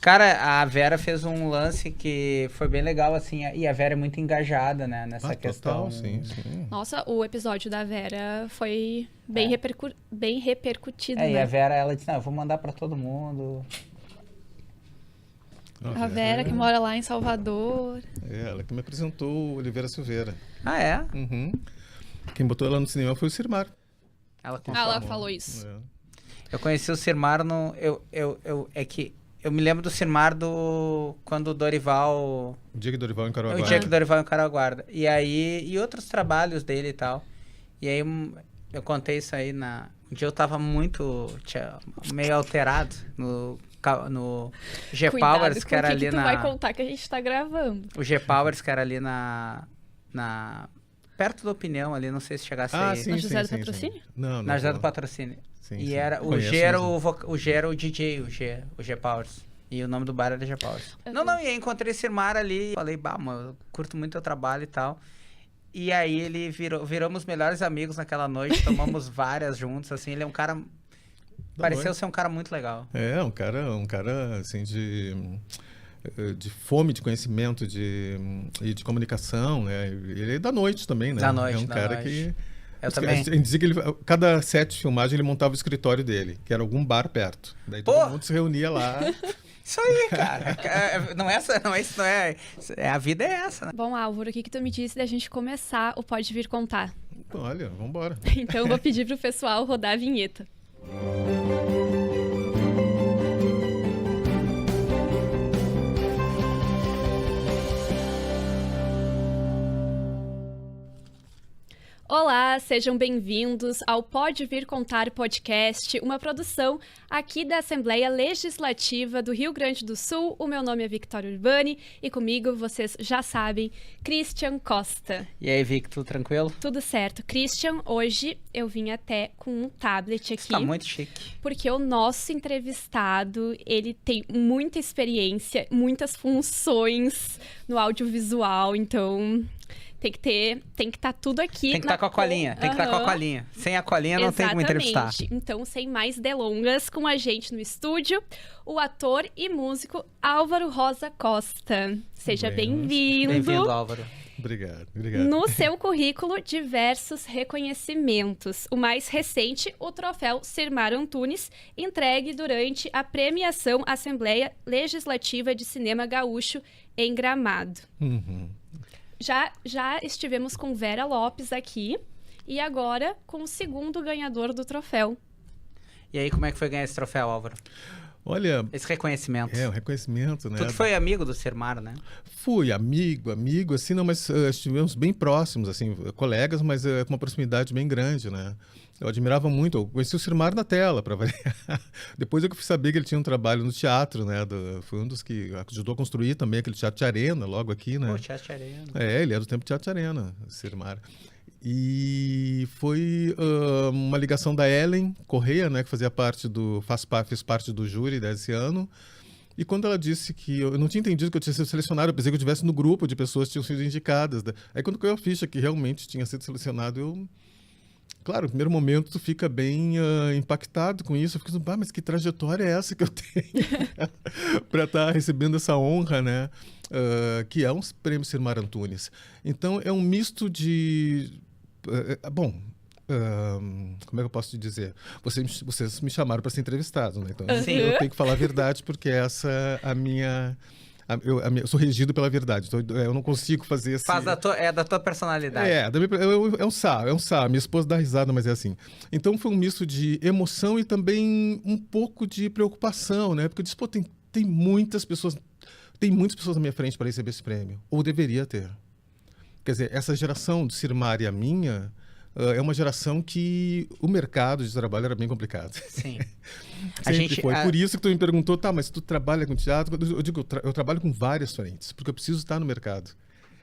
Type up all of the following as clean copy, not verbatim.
Cara, a Vera fez um lance que foi bem legal, assim, e a Vera é muito engajada, né, nessa questão. Total, sim. Nossa, o episódio da Vera foi bem repercutido, né? E a Vera, ela disse, não, eu vou mandar pra todo mundo. A Vera, que mora lá em Salvador. Ela que me apresentou o Oliveira Silveira. Ah, é? Uhum. Quem botou ela no cinema foi o Sirmar. Ela falou isso. Eu conheci o Sirmar eu me lembro do Sirmar quando o Dorival... O dia que Dorival encarou a O guarda. dia que Dorival encarou a guarda. E aí, e outros trabalhos dele e tal. E aí, eu contei isso aí um dia eu tava meio alterado no G-Powers, que era ali tu vai contar que a gente tá gravando. O G-Powers, que era ali perto da Opinião ali, não sei se chegasse aí. Sim, Na José do sim. Patrocínio? Não. Na José do Patrocínio. Sim, E sim. era o G era o DJ, o G-Powers. E o nome do bar era G-Powers. Não, e aí encontrei esse Sirmar ali, falei, mano, eu curto muito o teu trabalho e tal. E aí ele viramos melhores amigos naquela noite, tomamos várias juntos, assim, ele é um cara... Pareceu ser um cara muito legal. É, um cara assim, de fome de conhecimento e de comunicação, né? Ele é da noite também, né? Da noite, é um cara que... Eu também. Ele dizia que cada set de filmagem ele montava o escritório dele, que era algum bar perto. Daí todo mundo se reunia lá. Isso aí, cara. A vida é essa, né? Bom, Álvaro, o que tu me disse da gente começar o Pode Vir Contar? Olha, vambora. Então eu vou pedir pro pessoal rodar a vinheta. Olá, sejam bem-vindos ao Pode Vir Contar podcast, uma produção aqui da Assembleia Legislativa do Rio Grande do Sul. O meu nome é Victoria Urbani e comigo, vocês já sabem, Christian Costa. E aí, Vic, tudo tranquilo? Tudo certo. Christian, hoje eu vim até com um tablet aqui. Tá muito chique. Porque o nosso entrevistado, ele tem muita experiência, muitas funções no audiovisual, então... Tem que estar tudo aqui. Tem que estar com a colinha, tem que estar com a colinha. Sem a colinha não tem como entrevistar. Então, sem mais delongas, com a gente no estúdio, o ator e músico Álvaro Rosa Costa. Seja bem-vindo. Bem-vindo, Álvaro. Obrigado. No seu currículo, diversos reconhecimentos. O mais recente, o troféu Sirmar Antunes, entregue durante a premiação Assembleia Legislativa de Cinema Gaúcho em Gramado. Uhum. Já estivemos com Vera Lopes aqui e agora com o segundo ganhador do troféu. E aí, como é que foi ganhar esse troféu, Álvaro? Olha... Esse reconhecimento. O reconhecimento, né? Tu foi amigo do Sirmar, né? Fui amigo, assim, não, mas estivemos bem próximos, assim, colegas, mas com uma proximidade bem grande, né? Eu admirava muito, eu conheci o Sirmar na tela, para variar. Depois eu fui saber que ele tinha um trabalho no teatro, né? Foi um dos que ajudou a construir também aquele Teatro de Arena, logo aqui, né? Pô, Teatro de Arena. Ele é do tempo do Teatro de Arena, o Sirmar. E foi uma ligação da Ellen Correia, né? Que fez parte do júri desse ano. E quando ela disse que eu não tinha entendido que eu tinha sido selecionado, eu pensei que eu estivesse no grupo de pessoas que tinham sido indicadas. Aí quando caiu a ficha que realmente tinha sido selecionado, claro, no primeiro momento tu fica bem impactado com isso. Eu fico pensando, mas que trajetória é essa que eu tenho para estar recebendo essa honra, né? Que é um prêmio Sirmar Antunes. Então é um misto de... como é que eu posso te dizer? Vocês me chamaram para ser entrevistado, né? Então eu tenho que falar a verdade, porque essa é a minha... Eu sou regido pela verdade, então eu não consigo fazer assim... É da tua personalidade. É um sarro. Minha esposa dá risada, mas é assim. Então foi um misto de emoção e também um pouco de preocupação, né? Porque eu disse, pô, tem muitas pessoas na minha frente para receber esse prêmio, ou deveria ter. Quer dizer, essa geração de Sirmar e a minha... é uma geração que o mercado de trabalho era bem complicado. Sim. Foi. Por isso que tu me perguntou, mas tu trabalha com teatro? Eu digo, eu trabalho com várias frentes, porque eu preciso estar no mercado.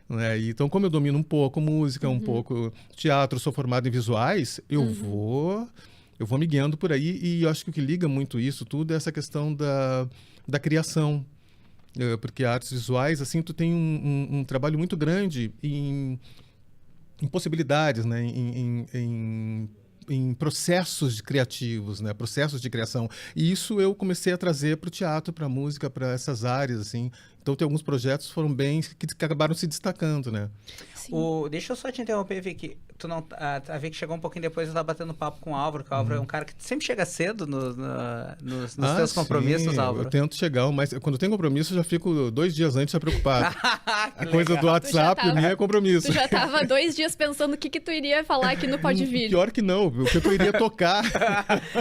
Né? Então, como eu domino um pouco música, um pouco teatro, sou formado em visuais, eu vou me guiando por aí. E eu acho que o que liga muito isso tudo é essa questão da criação. Porque artes visuais, assim, tu tem um trabalho muito grande em possibilidades, né? em em processos criativos, né? Processos de criação. E isso eu comecei a trazer para o teatro, para a música, para essas áreas, assim. Então, tem alguns projetos que foram bem, que acabaram se destacando, né? Sim. Deixa eu só te interromper, Vicky. A Vicky chegou um pouquinho depois, eu tava batendo papo com o Álvaro, que o Álvaro é um cara que sempre chega cedo nos teus compromissos, sim, Álvaro. Eu tento chegar, mas quando tem compromisso, eu já fico 2 dias antes já preocupado. Que A coisa legal. do WhatsApp, o meu é compromisso. Tu já tava 2 dias pensando o que tu iria falar aqui no Pode Vir. Pior que não, o que eu iria tocar.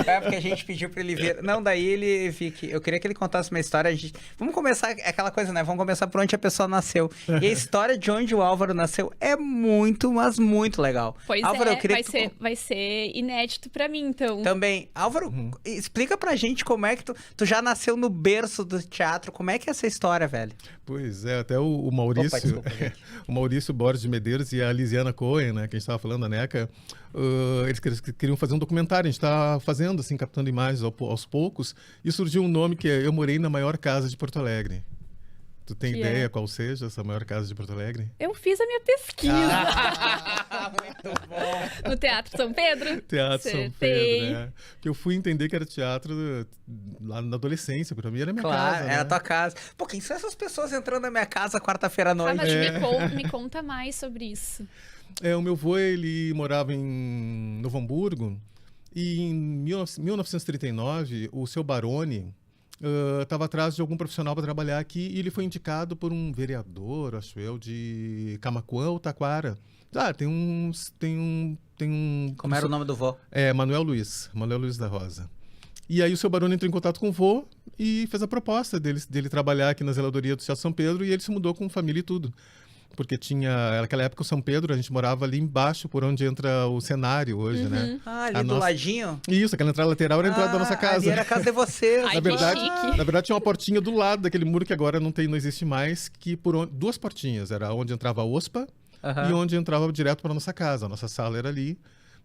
É porque a gente pediu pra ele ver. Não, daí ele, Vicky, eu queria que ele contasse uma história. Vamos começar aquela coisa, né? Vamos começar por onde a pessoa nasceu. E a história de onde o Álvaro nasceu é muito, mas muito legal. Pois Álvaro, é, eu queria que vai ser inédito pra mim, então. Também. Álvaro, explica pra gente como é que tu já nasceu no berço do teatro. Como é que é essa história, velho? Pois é, até o Maurício, Opa, desculpa, gente. o Maurício Borges de Medeiros e a Lisiana Cohen, né, que a gente estava falando, a NECA, eles queriam fazer um documentário, a gente está fazendo, assim, captando imagens aos poucos, e surgiu um nome que é Eu Morei na Maior Casa de Porto Alegre. Tu tem Que ideia é? qual seja essa maior casa de Porto Alegre? Eu fiz a minha pesquisa Muito bom. no Teatro São Pedro. Teatro São Cê Pedro, tem. né? Porque eu fui entender que era teatro lá na adolescência, para mim era minha Claro, casa, era né? a tua casa. Pô, quem são essas pessoas entrando na minha casa quarta-feira à Ah, noite? mas me conta mais sobre isso. O meu avô, ele morava em Novo Hamburgo e em 1939, o seu Baroni estava atrás de algum profissional para trabalhar aqui e ele foi indicado por um vereador, acho eu, de Camaquã ou Taquara. Tem um... Como era o nome do vô? Manuel Luiz da Rosa. E aí o seu Baroni entrou em contato com o vô e fez a proposta dele trabalhar aqui na zeladoria do Teatro São Pedro e ele se mudou com família e tudo. Porque naquela época, o São Pedro, a gente morava ali embaixo, por onde entra o cenário hoje, né? Ah, ali do ladinho? Isso, aquela entrada lateral era a entrada da nossa casa. Ali era a casa de vocês. Ai, Na verdade, que chique. na verdade, tinha uma portinha do lado daquele muro que agora não existe mais, que duas portinhas. Era onde entrava a OSPA e onde entrava direto para nossa casa. A nossa sala era ali.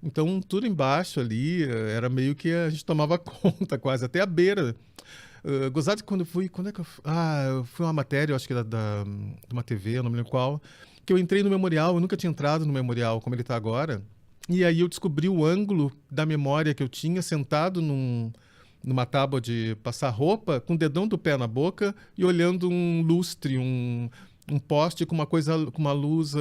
Então, tudo embaixo ali, era meio que a gente tomava conta quase, até a beira. Gozado quando eu fui... Quando é que eu fui? Eu fui uma matéria, eu acho que era de uma TV, eu não me lembro qual, que eu entrei no memorial, eu nunca tinha entrado no memorial como ele está agora, e aí eu descobri o ângulo da memória que eu tinha sentado numa tábua de passar roupa, com o dedão do pé na boca e olhando um lustre, um poste com uma luz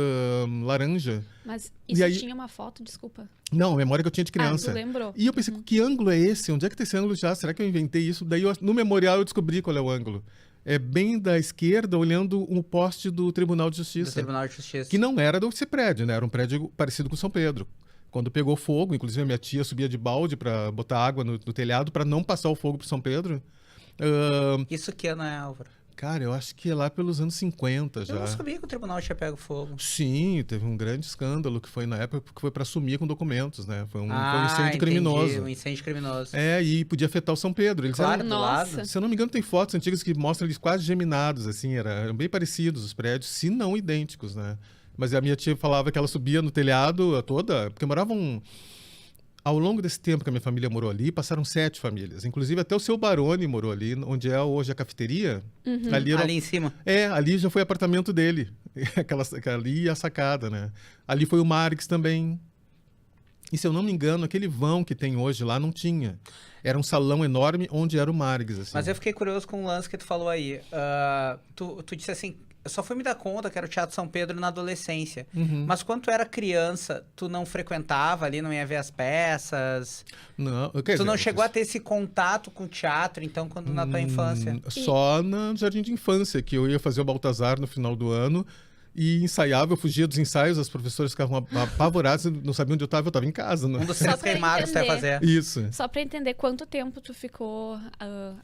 laranja. Mas E isso aí- tinha uma foto, desculpa. Não, a memória que eu tinha de criança. Ah, tu lembrou. E eu pensei, que ângulo é esse? Onde é que tem esse ângulo já? Será que eu inventei isso? Daí, no memorial, eu descobri qual é o ângulo. É bem da esquerda, olhando um poste do Tribunal de Do Justiça. Tribunal de Justiça. Que não era desse prédio, né? Era um prédio parecido com São Pedro. Quando pegou fogo, inclusive a minha tia subia de balde para botar água no telhado para não passar o fogo para São Pedro. Isso que ano é, Álvaro? Cara, eu acho que é lá pelos anos 50 já. Eu não sabia que o tribunal tinha pego fogo. Sim, teve um grande escândalo que foi na época que foi para sumir com documentos, né? Foi um incêndio entendi, criminoso. Um incêndio criminoso. E podia afetar o São Pedro. Eles Claro, eram, do Nossa. lado. se eu não me engano, tem fotos antigas que mostram eles quase geminados, assim, eram bem parecidos os prédios, se não idênticos, né? Mas a minha tia falava que ela subia no telhado toda, porque moravam... Ao longo desse tempo que a minha família morou ali, passaram 7 famílias. Inclusive, até o seu Baroni morou ali, onde é hoje a cafeteria. Ali, Ali em cima. ali já foi apartamento dele. Ali a sacada, né? Ali foi o Marx também. E se eu não me engano, aquele vão que tem hoje lá não tinha. Era um salão enorme onde era o Marx, assim. Mas eu fiquei curioso com o lance que tu falou aí. Tu disse assim, eu só fui me dar conta que era o Teatro São Pedro na adolescência. Mas quando tu era criança, tu não frequentava ali, não ia ver as peças? Não, Tu não chegou a ter esse contato com o teatro, então, quando na tua infância? Só no jardim de infância, que eu ia fazer o Baltazar no final do ano e ensaiava, eu fugia dos ensaios, as professoras ficavam apavoradas, não sabiam onde eu estava em casa, né? Um dos Só 3 pra queimados que tu ia entender. fazer. Isso. Só pra entender quanto tempo tu ficou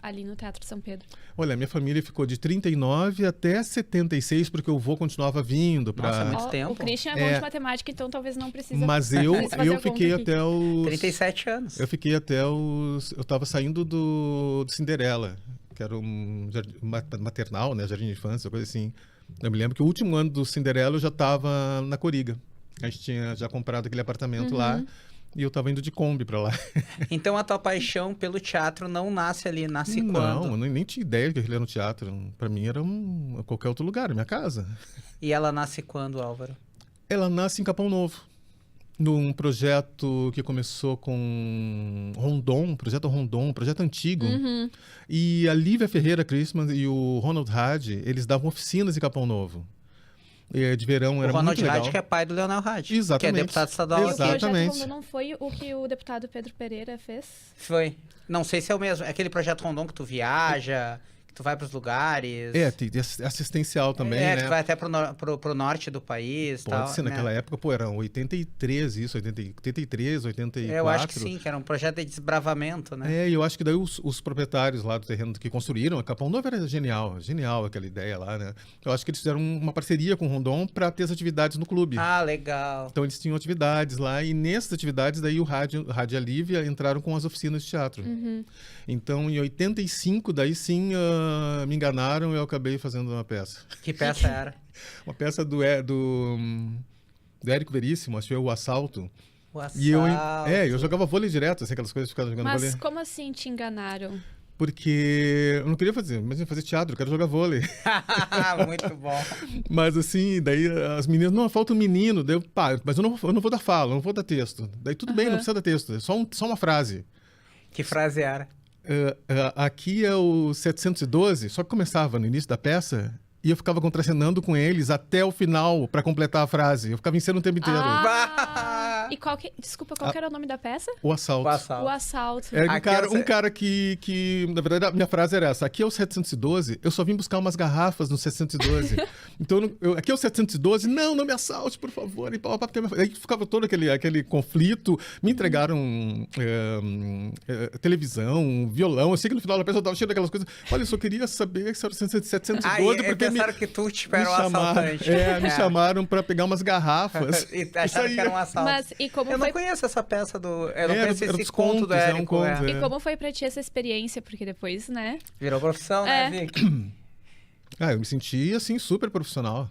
ali no Teatro São Pedro. Olha, minha família ficou de 39 até 76, porque o vô continuava vindo Nossa, para... muito tempo. O Christian é bom de matemática, então talvez não precise Mas fazer eu a fiquei conta aqui. até os... 37 anos. Eu fiquei até os... Eu estava saindo do Cinderela, que era um jardim maternal, né? Jardim de infância, coisa assim. Eu me lembro que o último ano do Cinderela eu já estava na Coriga. A gente tinha já comprado aquele apartamento lá e eu estava indo de Kombi para lá. Então a tua paixão pelo teatro não nasce ali, nasce Não, quando? eu nem tinha ideia que aquele era um teatro. Para mim era qualquer outro lugar, minha casa. E ela nasce quando, Álvaro? Ela nasce em Capão Novo. num projeto que começou com Rondon, projeto Rondon, projeto antigo. E a Lívia Ferreira Christmas e o Ronald Hadi, eles davam oficinas em Capão Novo. De verão era muito legal. O Ronald Hadi, que é pai do Leonel Hadi. Exatamente. Que é deputado estadual. E o Exatamente. projeto Rondon não foi o que o deputado Pedro Pereira fez? Foi. Não sei se é o mesmo. É aquele projeto Rondon que tu viaja, que tu vai pros lugares. Tem assistencial também, né? Que tu vai até pro norte do país. Pode tal, ser, né? naquela época, eram 83 isso, 83, 84. Eu acho que sim, que era um projeto de desbravamento, né? E eu acho que daí os proprietários lá do terreno que construíram a Capão Novo era genial aquela ideia lá, né? Eu acho que eles fizeram uma parceria com o Rondon para ter as atividades no clube. Ah, legal. Então eles tinham atividades lá e nessas atividades daí o Rádio e a Lívia entraram com as oficinas de teatro. Então em 85 daí sim me enganaram e eu acabei fazendo uma peça. Que peça era? Uma peça do Érico Veríssimo, acho que é O Assalto. O Assalto. E eu jogava vôlei direto, assim, aquelas coisas, ficava jogando vôlei. Mas como assim te enganaram? Porque eu não queria fazer teatro, eu quero jogar vôlei. Muito bom. Mas assim, daí as meninas, não, falta um menino, daí mas eu não vou dar fala, eu não vou dar texto. Daí tudo bem, não precisa dar texto, é só uma frase. Que frase era? Aqui é o 712, só que começava no início da peça e eu ficava contracenando com eles até o final para completar a frase. Eu ficava ensinando o tempo inteiro. E qual que era o nome da peça? O Assalto. O Assalto. Era um cara que, na verdade, a minha frase era essa: aqui é o 712, eu só vim buscar umas garrafas no 712. Então, aqui é o 712, não me assalte, por favor. E aí ficava todo aquele conflito. Me entregaram televisão, violão. Eu sei que no final da peça eu tava cheio daquelas coisas. Olha, eu só queria saber que era o 712, porque pensaram que tu era o assaltante. Me chamaram pra pegar umas garrafas. E acharam que era um assalto. Eu não conheço essa peça do... Eu não conheço esse conto do Érico. E como foi pra ti essa experiência? Porque depois, né? Virou profissão, né, Vic? Eu me senti, assim, super profissional.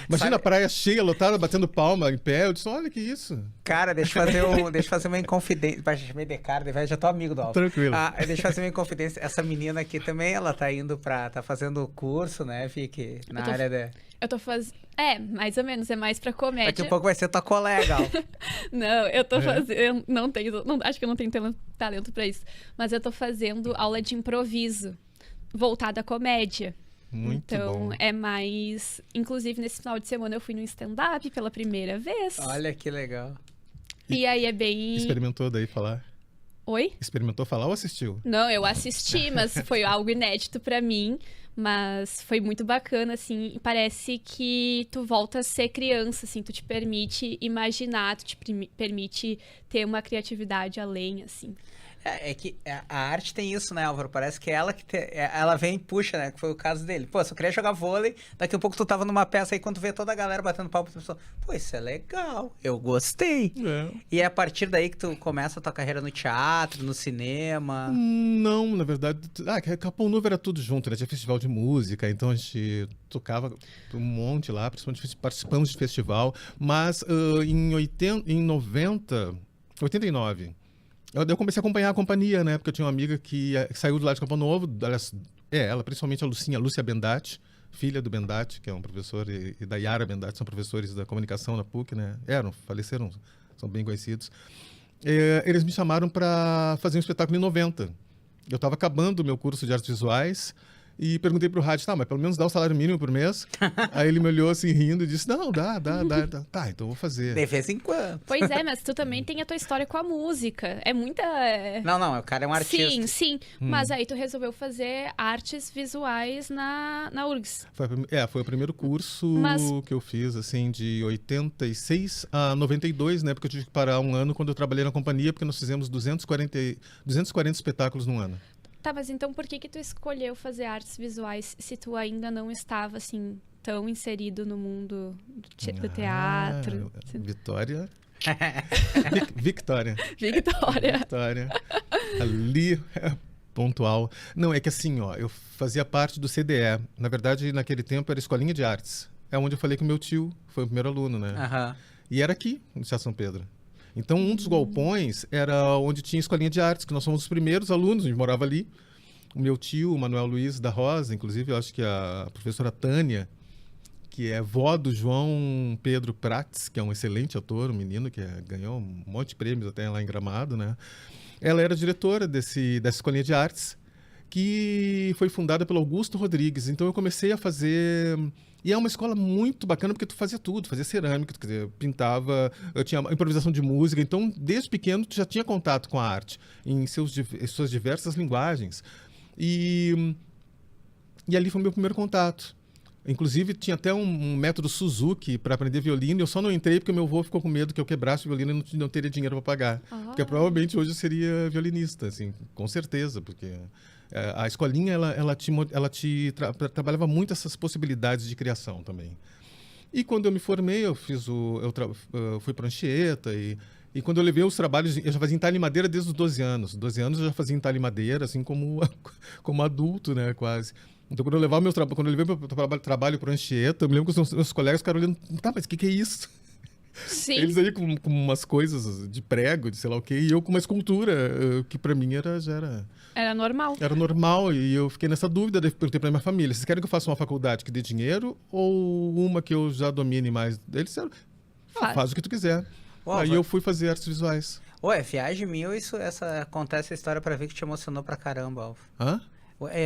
Imagina a praia cheia, lotada, batendo palma em pé. Eu disse, olha que isso. Cara, deixa eu fazer uma inconfidência. Já chamei de cara, já tô amigo do Alfa. Tranquilo. Deixa eu fazer uma inconfidência. Essa menina aqui também, ela tá indo tá fazendo curso, né, Vic? Na área de... Eu tô fazendo... mais ou menos, é mais pra comédia. Daqui a pouco vai ser tua colega, Alfa. Não, eu tô fazendo... acho que eu não tenho talento pra isso. Mas eu tô fazendo aula de improviso, voltada à comédia. Muito então, bom. é mais... Inclusive, nesse final de semana, eu fui no stand-up pela primeira vez. Olha que legal. E aí é bem... Experimentou daí falar? Oi? Experimentou falar ou assistiu? Não, eu assisti, mas foi algo inédito pra mim. Mas foi muito bacana, assim. Parece que tu volta a ser criança, assim. Tu te permite imaginar, tu te permite ter uma criatividade além, assim. É que a arte tem isso, né, Álvaro? Parece que ela ela vem e puxa, né? Que foi o caso dele. Pô, se eu queria jogar vôlei, daqui a pouco tu tava numa peça aí, quando tu vê toda a galera batendo palma, tu pensou, pô, isso é legal, eu gostei. E é a partir daí que tu começa a tua carreira no teatro, no cinema? Não, na verdade, Capão Novo era tudo junto, né? Tinha festival de música, então a gente tocava um monte lá, principalmente participamos de festival, mas em 89... Eu comecei a acompanhar a companhia, né? Porque eu tinha uma amiga que saiu do lado de Capão Novo. Ela, principalmente a Lúcia Bendatti, filha do Bendatti, que é um professor, e da Yara Bendatti, são professores da comunicação na PUC, né? Faleceram, são bem conhecidos. Eles me chamaram para fazer um espetáculo em 90. Eu estava acabando o meu curso de artes visuais e perguntei pro Hadi, mas pelo menos dá o salário mínimo por mês? Aí ele me olhou assim, rindo, e disse, não, dá. Tá, então eu vou fazer. De vez em quando. Pois é, mas tu também tem a tua história com a música. É muita... Não, o cara é um artista. Sim. Mas aí tu resolveu fazer artes visuais na URGS. Foi o primeiro curso que eu fiz, assim, de 86 a 92, né? Porque eu tive que parar um ano quando eu trabalhei na companhia, porque nós fizemos 240 espetáculos num ano. Tá, mas então por que tu escolheu fazer artes visuais se tu ainda não estava, assim, tão inserido no mundo do teatro? Vitória. Victória. Ali, pontual. Não, é que assim, eu fazia parte do CDE. Na verdade, naquele tempo era Escolinha de Artes. É onde eu falei que o meu tio foi o primeiro aluno, né? E era aqui, no Teatro São Pedro. Então, um dos galpões era onde tinha Escolinha de Artes, que nós fomos os primeiros alunos, a gente morava ali. O meu tio, o Manuel Luiz da Rosa, inclusive, eu acho que a professora Tânia, que é vó do João Pedro Prats, que é um excelente ator, um menino que ganhou um monte de prêmios até lá em Gramado, né? Ela era diretora dessa escolinha de artes, que foi fundada pelo Augusto Rodrigues. Então eu comecei a fazer... E é uma escola muito bacana, porque tu fazia tudo, fazia cerâmica, quer dizer, pintava, eu tinha improvisação de música. Então, desde pequeno, tu já tinha contato com a arte, em suas diversas linguagens. E ali foi o meu primeiro contato. Inclusive, tinha até um método Suzuki para aprender violino, e eu só não entrei porque meu avô ficou com medo que eu quebrasse o violino e não teria dinheiro para pagar. Porque provavelmente hoje eu seria violinista, assim, com certeza, porque a escolinha trabalhava muito essas possibilidades de criação também. E quando eu me formei, eu fui para Anchieta, e quando eu levei os trabalhos, eu já fazia entalhe em madeira desde os 12 anos. 12 anos eu já fazia entalhe em madeira, assim como adulto, né, quase. Então, quando eu levei meu trabalho para o Anchieta, eu me lembro que os meus colegas ficaram olhando, tá, mas o que é isso? Sim. Eles aí com umas coisas de prego, de sei lá o quê, e eu com uma escultura, que para mim já era... Era normal. Era normal, e eu fiquei nessa dúvida, perguntei para minha família, vocês querem que eu faça uma faculdade que dê dinheiro ou uma que eu já domine mais? Eles disseram, faz o que tu quiser. Aí eu fui fazer artes visuais. Ué, viagem minha, contar essa história pra ver que te emocionou pra caramba, Alfa. Hã?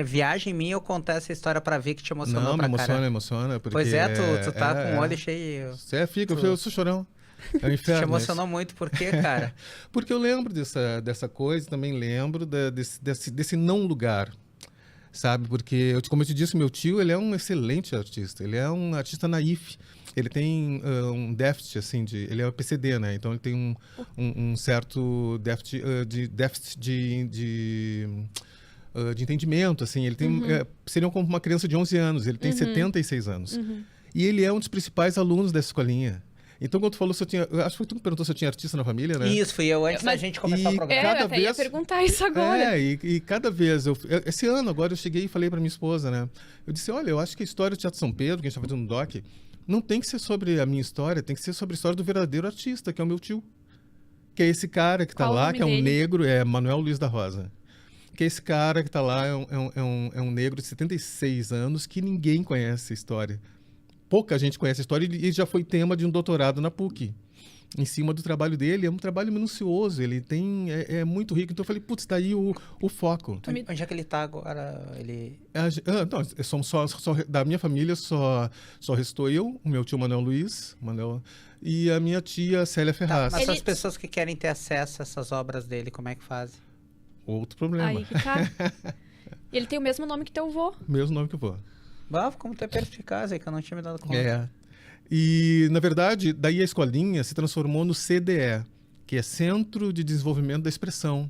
Viagem minha, eu contar essa história pra ver que te emocionou pra caramba. Não, me emociona. Porque pois é, tu tá com o olho cheio. Eu sou chorão. É um inferno. Te emocionou muito, por quê, cara? Porque eu lembro dessa coisa, também lembro desse não lugar, sabe? Porque, como eu te disse, meu tio, ele é um excelente artista. Ele é um artista naif. Ele tem um déficit, assim, ele é o PCD, né? Então ele tem um certo déficit de entendimento, assim. Ele tem, seria como uma criança de 11 anos. Ele tem 76 anos. E ele é um dos principais alunos dessa escolinha. Então, quando tu falou se eu tinha... Acho que foi tu que perguntou se eu tinha artista na família, né? Isso, fui eu antes da gente começar o programa. Eu ia perguntar isso agora. E cada vez... Esse ano, agora, eu cheguei e falei pra minha esposa, né? Eu disse, olha, eu acho que a história do Teatro São Pedro, que a gente tá fazendo no DOC, não tem que ser sobre a minha história, tem que ser sobre a história do verdadeiro artista, que é o meu tio. Que é esse cara que tá lá, que é um negro, é Manuel Luiz da Rosa. Que é esse cara que tá lá, é um negro de 76 anos, que ninguém conhece a história. Pouca gente conhece a história, e já foi tema de um doutorado na PUC. Em cima do trabalho dele, é um trabalho minucioso, ele tem, é muito rico. Então eu falei, putz, tá aí o foco. Onde é que ele tá agora? Da minha família só restou eu, o meu tio Manuel Luiz, e a minha tia Célia Ferraz. Mas as pessoas que querem ter acesso a essas obras dele, como é que fazem? Outro problema. Aí que tá. Ele tem o mesmo nome que teu avô. Mesmo nome que eu vou. Como tu é perspicaz aí, que eu não tinha me dado conta. E, na verdade, daí a escolinha se transformou no CDE, que é Centro de Desenvolvimento da Expressão.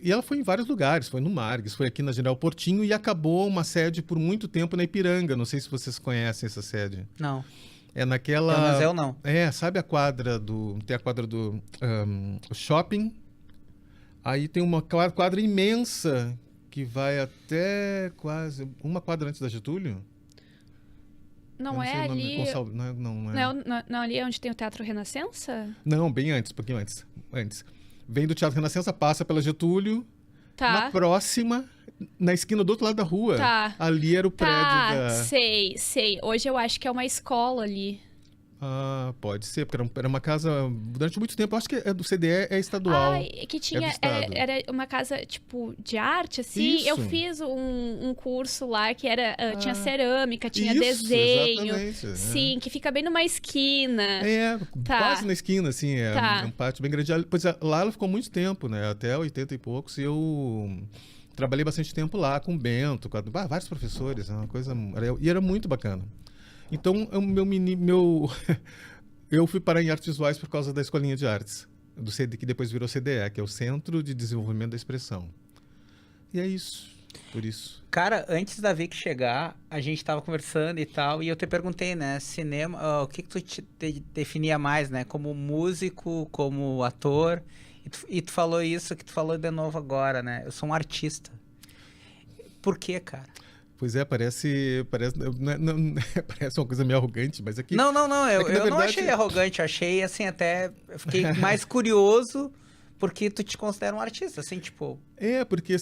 E ela foi em vários lugares, foi no Margues, foi aqui na General Portinho, e acabou uma sede por muito tempo na Ipiranga. Não sei se vocês conhecem essa sede. Não. É naquela... Pelo menos eu não. Sabe a quadra tem a quadra do shopping? Aí tem uma quadra imensa que vai até quase uma quadra antes da Getúlio. Não é ali... Não, ali é onde tem o Teatro Renascença? Não, bem antes, um pouquinho antes. Vem do Teatro Renascença, passa pela Getúlio. Tá. Na próxima, na esquina do outro lado da rua. Tá. Ali era o prédio da... Sei. Hoje eu acho que é uma escola ali. Ah, pode ser, porque era uma casa... Durante muito tempo, eu acho que do CDE é estadual. Que tinha... Era uma casa, tipo, de arte, assim. Isso. Eu fiz um curso lá que era... tinha cerâmica, tinha desenho. Exatamente. Sim, que fica bem numa esquina. Quase na esquina, assim. É um pátio bem grande. Pois lá ela ficou muito tempo, né? Até 80 e poucos. E eu trabalhei bastante tempo lá com o Bento, com vários professores. Uma coisa... E era muito bacana. Então, eu fui parar em artes visuais por causa da escolinha de artes, que depois virou CDE, que é o Centro de Desenvolvimento da Expressão. E é isso, por isso. Cara, antes da Vic chegar, a gente tava conversando e tal, e eu te perguntei, né, cinema, o que tu te definia mais, né, como músico, como ator, e tu falou isso que tu falou de novo agora, né, eu sou um artista. Por quê, cara? Pois é, parece uma coisa meio arrogante, mas aqui... Não, eu não achei arrogante, achei assim até... Eu fiquei mais curioso Porque tu te considera um artista, assim, tipo... Porque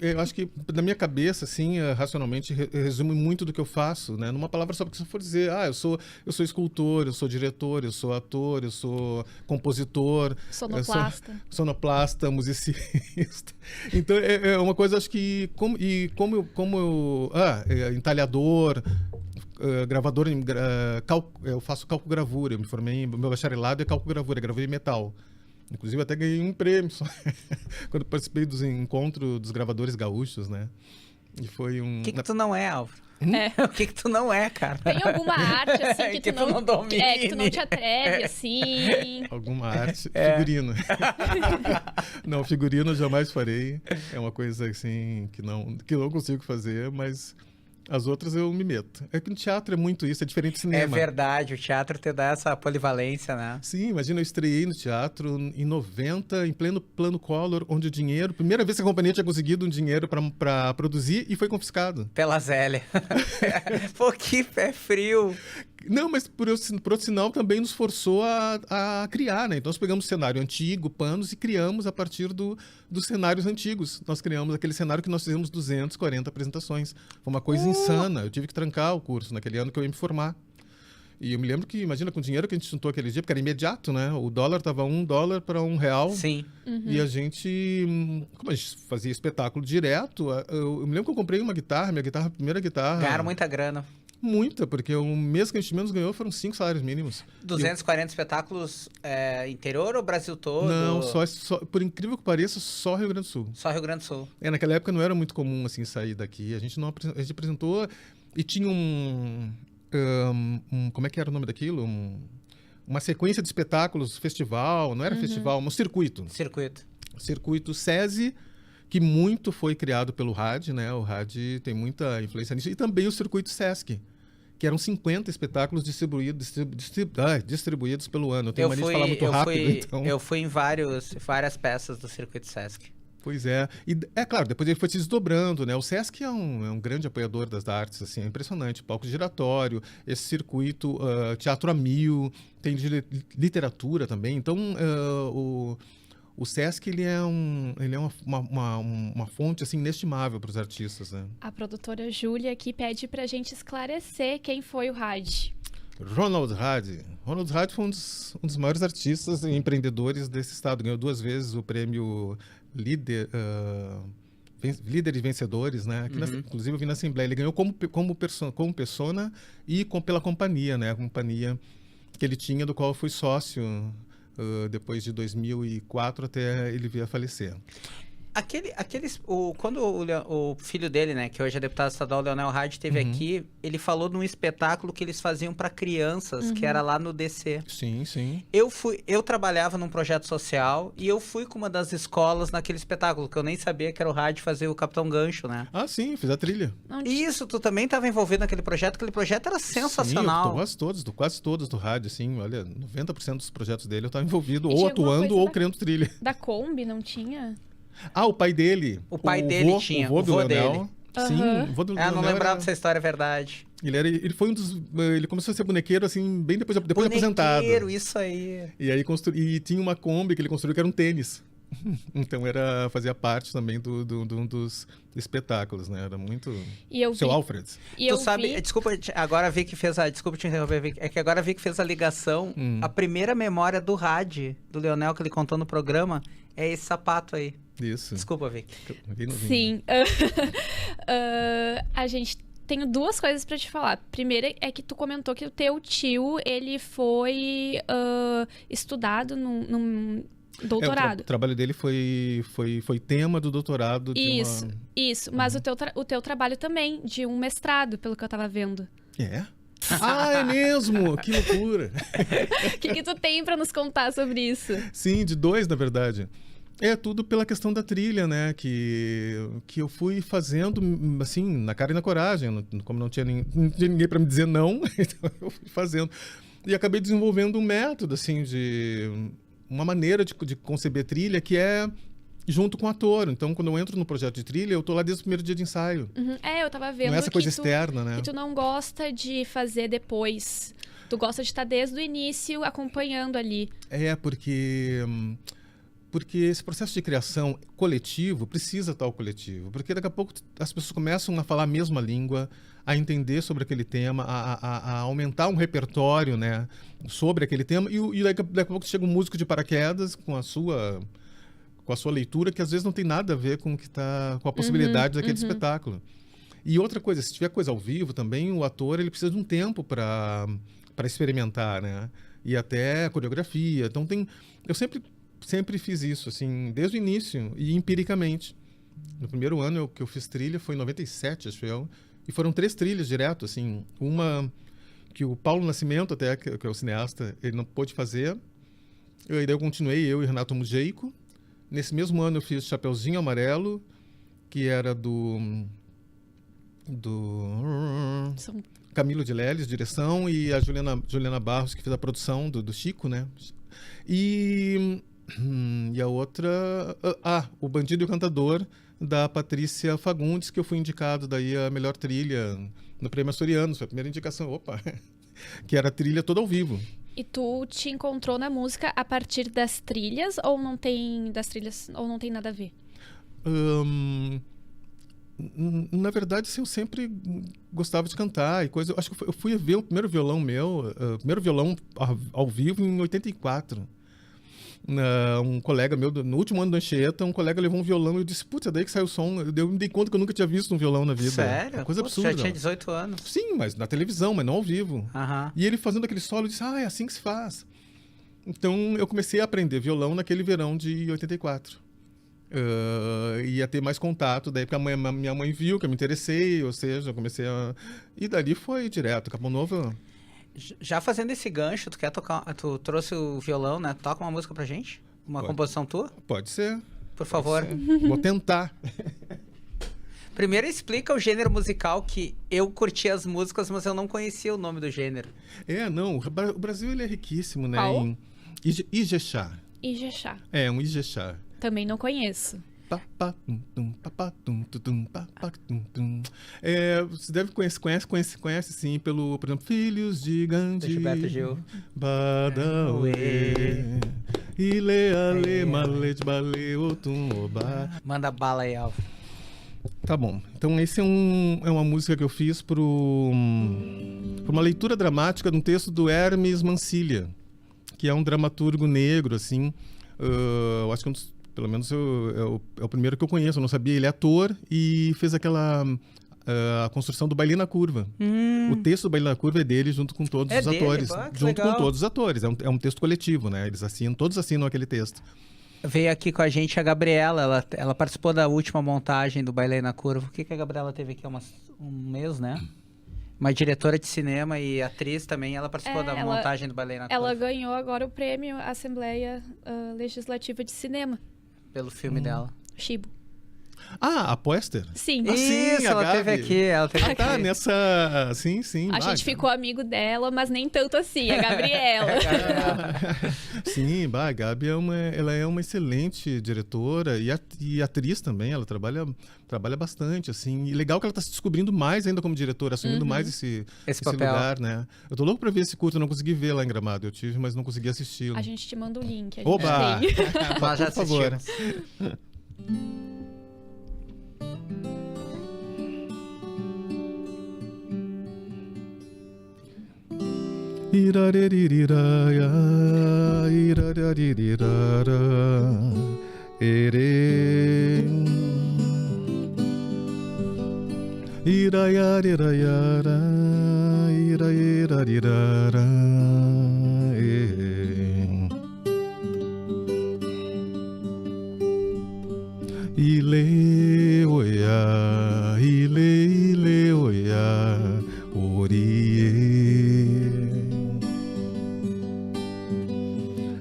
eu acho que na minha cabeça, assim, racionalmente, resume muito do que eu faço, né? Numa palavra só, porque se eu for dizer, eu sou escultor, eu sou diretor, eu sou ator, eu sou compositor... Sonoplasta, musicista. Então, é uma coisa, acho que... entalhador... gravador, eu faço calcogravura, eu me formei, meu bacharelado é calcogravura, gravura em metal. Inclusive até ganhei um prêmio quando participei dos encontros dos gravadores gaúchos, né? E foi um... O que tu não é, Álvaro? O que tu não é, cara? Tem alguma arte, assim, que tu não domine? Que tu não te atreve, assim? Alguma arte? Figurino. Não, figurino eu jamais farei. É uma coisa, assim, que não consigo fazer, mas... As outras eu me meto. É que no teatro é muito isso, é diferente do cinema. É verdade, o teatro te dá essa polivalência, né? Sim, imagina, eu estreiei no teatro em 90, em pleno plano Collor, onde o dinheiro... Primeira vez que a companhia tinha conseguido um dinheiro para produzir e foi confiscado. Pela Zélia. Pô, que pé frio. Não, mas por outro sinal também nos forçou a criar, né? Então nós pegamos cenário antigo, panos, e criamos a partir dos cenários antigos. Nós criamos aquele cenário que nós fizemos 240 apresentações. Foi uma coisa insana. Eu tive que trancar o curso naquele ano que eu ia me formar. E eu me lembro que, imagina, com o dinheiro que a gente juntou aquele dia, porque era imediato, né? O dólar estava $1 para R$1. Sim. Uhum. E a gente, como a gente fazia espetáculo direto, eu me lembro que eu comprei uma guitarra, a primeira guitarra. Ganharam muita grana. Muita, porque o mês que a gente menos ganhou foram 5 salários mínimos. 240 espetáculos interior ou Brasil todo? Não, só, por incrível que pareça, só Rio Grande do Sul. Só Rio Grande do Sul. Naquela época não era muito comum, assim, sair daqui. A gente apresentou e tinha como é que era o nome daquilo? Uma sequência de espetáculos, festival, não era festival, um circuito. Circuito SESI, que muito foi criado pelo RAD, né? O RAD tem muita influência nisso. E também o circuito SESC, que eram 50 espetáculos distribuídos pelo ano. Eu tenho mania de falar muito rápido, então... Eu fui em várias peças do circuito SESC. Pois é. E, claro, depois ele foi se desdobrando, né? O SESC é um grande apoiador das artes, assim, é impressionante. Palco giratório, esse circuito, teatro a mil, tem literatura também. Então, o SESC, ele é uma fonte, assim, inestimável para os artistas, né? A produtora Júlia aqui pede pra gente esclarecer quem foi o Rad. Ronald Rad. Ronald Rad foi um dos maiores artistas e empreendedores desse estado. Ganhou 2 vezes o prêmio Líder e Vencedores, né? Aqui inclusive eu vi na Assembleia. Ele ganhou como persona e pela companhia, né? A companhia que ele tinha, do qual eu fui sócio depois de 2004 até ele vir a falecer. Quando o filho dele, né, que hoje é deputado estadual, Leonel Rad, esteve aqui, ele falou num espetáculo que eles faziam para crianças, que era lá no DC. Sim, sim. Eu trabalhava num projeto social e eu fui com uma das escolas naquele espetáculo, que eu nem sabia que era o Rad fazer o Capitão Gancho, né? Ah, sim, fiz a trilha. Isso, tu também estava envolvido naquele projeto, aquele projeto era sensacional. Sim, quase todos do Rad, assim, olha, 90% dos projetos dele eu estava envolvido, ou atuando ou criando trilha. Da Kombi, não tinha? O pai dele. O pai dele tinha. O vô dele. Sim, o vô do Leonel. Não lembrava dessa história, é verdade. Ele foi ele começou a ser bonequeiro, assim, bem depois de aposentado. Bonequeiro, isso aí. E aí e tinha uma Kombi que ele construiu que era um tênis. Então fazia parte também dos espetáculos, né? Era muito... Seu Alfred. Tu sabe, desculpa, agora vi que fez desculpa te interromper, é que agora vi que fez a ligação. A primeira memória do Rad, do Leonel, que ele contou no programa, é esse sapato aí. Isso. Desculpa, Vicky. Sim. A gente... Tenho 2 coisas pra te falar. Primeira é que tu comentou que o teu tio, ele foi estudado num doutorado. O trabalho dele foi tema do doutorado. Isso. Mas o teu trabalho também, de um mestrado, pelo que eu tava vendo. É? É mesmo? Que loucura! O que tu tem pra nos contar sobre isso? Sim, de 2, na verdade. É tudo pela questão da trilha, né? Que eu fui fazendo, assim, na cara e na coragem. Como não tinha ninguém para me dizer não, então eu fui fazendo. E acabei desenvolvendo um método, assim, uma maneira de conceber trilha que é junto com o ator. Então, quando eu entro no projeto de trilha, eu tô lá desde o primeiro dia de ensaio. Eu tava vendo não é essa coisa externa, né? Que tu não gosta de fazer depois. Tu gosta de estar desde o início acompanhando ali. Porque... porque esse processo de criação coletivo precisa estar o coletivo, porque daqui a pouco as pessoas começam a falar a mesma língua, a entender sobre aquele tema, a aumentar um repertório, né, sobre aquele tema, e daqui a pouco chega um músico de paraquedas com a sua leitura, que às vezes não tem nada a ver com o que tá, com a possibilidade daquele espetáculo. E outra coisa, se tiver coisa ao vivo também, o ator ele precisa de um tempo para experimentar, né, e até coreografia. Então eu sempre fiz isso, assim, desde o início e empiricamente. No primeiro ano que eu fiz trilha foi em 97, acho eu, e foram 3 trilhas direto, assim, uma que o Paulo Nascimento, até, que é o cineasta, ele não pôde fazer, daí eu continuei, eu e Renato Mujeico. Nesse mesmo ano eu fiz Chapeuzinho Amarelo, que era do Camilo de Leles, direção, e a Juliana Barros, que fez a produção do Chico, né? E a outra... O Bandido e o Cantador, da Patrícia Fagundes, que eu fui indicado daí a melhor trilha no Prêmio Açoriano. Foi a primeira indicação, que era a trilha toda ao vivo. E tu te encontrou na música a partir das trilhas ou não tem nada a ver? Na verdade, assim, eu sempre gostava de cantar e coisa. Acho que eu fui ver o primeiro violão ao vivo em 84. Um colega meu, no último ano da Anchieta, um colega levou um violão e eu disse, putz, é daí que saiu o som. Eu me dei conta que eu nunca tinha visto um violão na vida. Sério? Uma coisa absurda. Já tinha 18 anos. Sim, mas na televisão, mas não ao vivo. Uhum. E ele fazendo aquele solo, eu disse, é assim que se faz. Então, eu comecei a aprender violão naquele verão de 84. Ia ter mais contato, daí porque minha mãe viu que eu me interessei, ou seja, eu comecei a... E dali foi direto, Capão Novo... Já fazendo esse gancho, tu trouxe o violão, né? Toca uma música pra gente? Uma composição tua? Pode ser. Por favor. Vou tentar. Primeiro explica o gênero musical, que eu curti as músicas, mas eu não conhecia o nome do gênero. Não, o Brasil ele é riquíssimo, né? Qual? Em Ijexá. Ijexá. Um Ijexá. Também não conheço. Você deve conhece sim, por exemplo, Filhos de Gandhi, Gilberto Gil, Badawe, Ile Male de Bale Otum Oba. Manda bala aí, Alvo. Tá bom, então esse é uma música que eu fiz por uma leitura dramática de um texto do Hermes Mancilha, que é um dramaturgo negro, assim, eu acho que pelo menos é o primeiro que eu conheço. Eu não sabia. Ele é ator e fez a construção do Baile na Curva. O texto do Baile na Curva é dele junto com todos os atores. Com todos os atores. É um texto coletivo, né? Todos assinam aquele texto. Veio aqui com a gente a Gabriela. Ela participou da última montagem do Baile na Curva. O que a Gabriela teve aqui? Um mês, né? Uma diretora de cinema e atriz também. Ela participou da montagem do Baile na Curva. Ela ganhou agora o prêmio Assembleia Legislativa de Cinema. Pelo filme dela. Chibo. A Poester? Sim. Isso, ela teve aqui. Tá, nessa... Sim. A gente ficou amigo dela, mas nem tanto assim, a Gabriela. Sim, a Gabi ela é uma excelente diretora e atriz também. Ela trabalha bastante, assim. E legal que ela está se descobrindo mais ainda como diretora, assumindo mais esse lugar, né? Eu tô louco pra ver esse curto, eu não consegui ver lá em Gramado. Eu tive, mas não consegui assistir. A gente te manda o link. Oba! Nós já por favor. Irareriraya, irarerirara, ere. Iraiariraiara, irairarirara, Ile oia, ile oia, orie.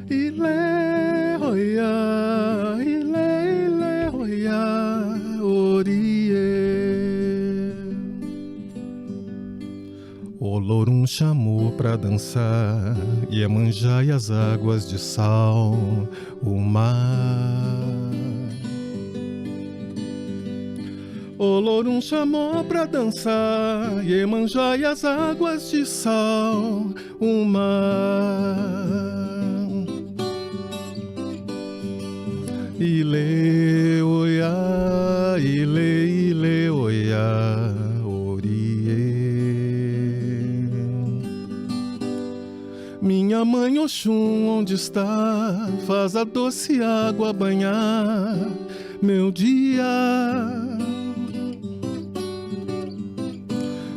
Ile oia, ile oia, orie. O Olorum chamou pra dançar, Iemanjá e as águas de sal, o mar. Olorum chamou pra dançar, Iemanjá e as águas de sal, o mar. Ile, oia, ile, oia, orie. Minha mãe Oxum, onde está? Faz a doce água banhar meu dia.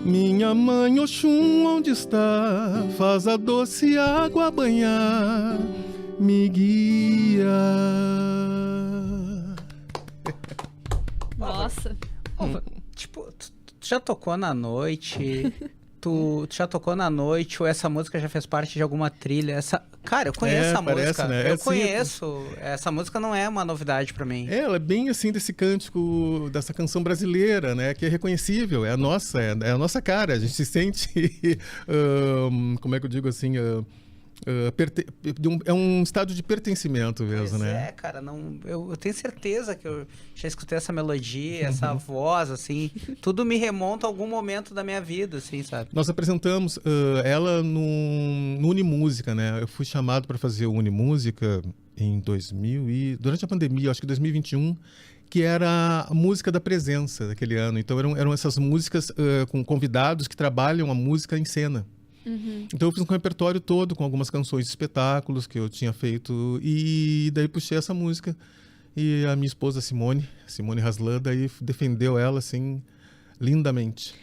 Minha mãe Oxum, onde está? Faz a doce água banhar, me guia. Nossa. Tipo, tu já tocou na noite? Tu já tocou na noite ou essa música já fez parte de alguma trilha? Cara, eu conheço a parece, música. né? Eu conheço. Essa música não é uma novidade pra mim. Ela é bem assim desse cântico, dessa canção brasileira, né? Que é reconhecível, é a nossa cara. A gente se sente, como é que eu digo assim, é um estado de pertencimento mesmo, né? Cara, eu tenho certeza que eu já escutei essa melodia, essa voz, assim, tudo me remonta a algum momento da minha vida, assim, sabe? Nós apresentamos ela no Unimúsica, né? Eu fui chamado para fazer o Unimúsica em durante a pandemia, acho que 2021, que era a música da presença daquele ano. Então eram essas músicas com convidados que trabalham a música em cena. Uhum. Então eu fiz um repertório todo com algumas canções de espetáculos que eu tinha feito e daí puxei essa música e a minha esposa Simone Haslan, daí defendeu ela assim lindamente.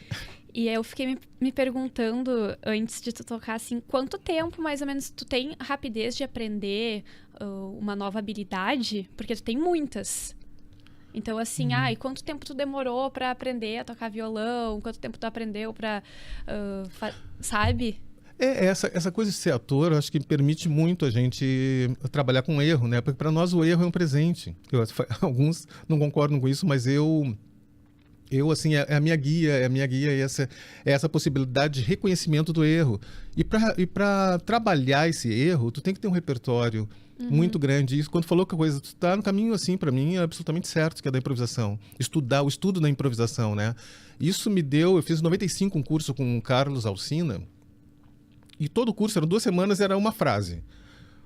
E eu fiquei me perguntando, antes de tu tocar, assim, quanto tempo, mais ou menos, tu tem rapidez de aprender uma nova habilidade? Porque tu tem muitas. Então, assim, e quanto tempo tu demorou pra aprender a tocar violão? Quanto tempo tu aprendeu pra, sabe? Essa coisa de ser ator, eu acho que permite muito a gente trabalhar com erro, né? Porque para nós o erro é um presente. Alguns não concordam com isso, mas eu assim, é a minha guia e essa possibilidade de reconhecimento do erro. E para trabalhar esse erro, tu tem que ter um repertório muito grande. Isso, quando falou que a coisa está no caminho, assim, para mim é absolutamente certo, que é da improvisação. O estudo da improvisação, né? Isso me deu, eu fiz em 95 um curso com o Carlos Alsina, e todo o curso, eram 2 semanas, era uma frase.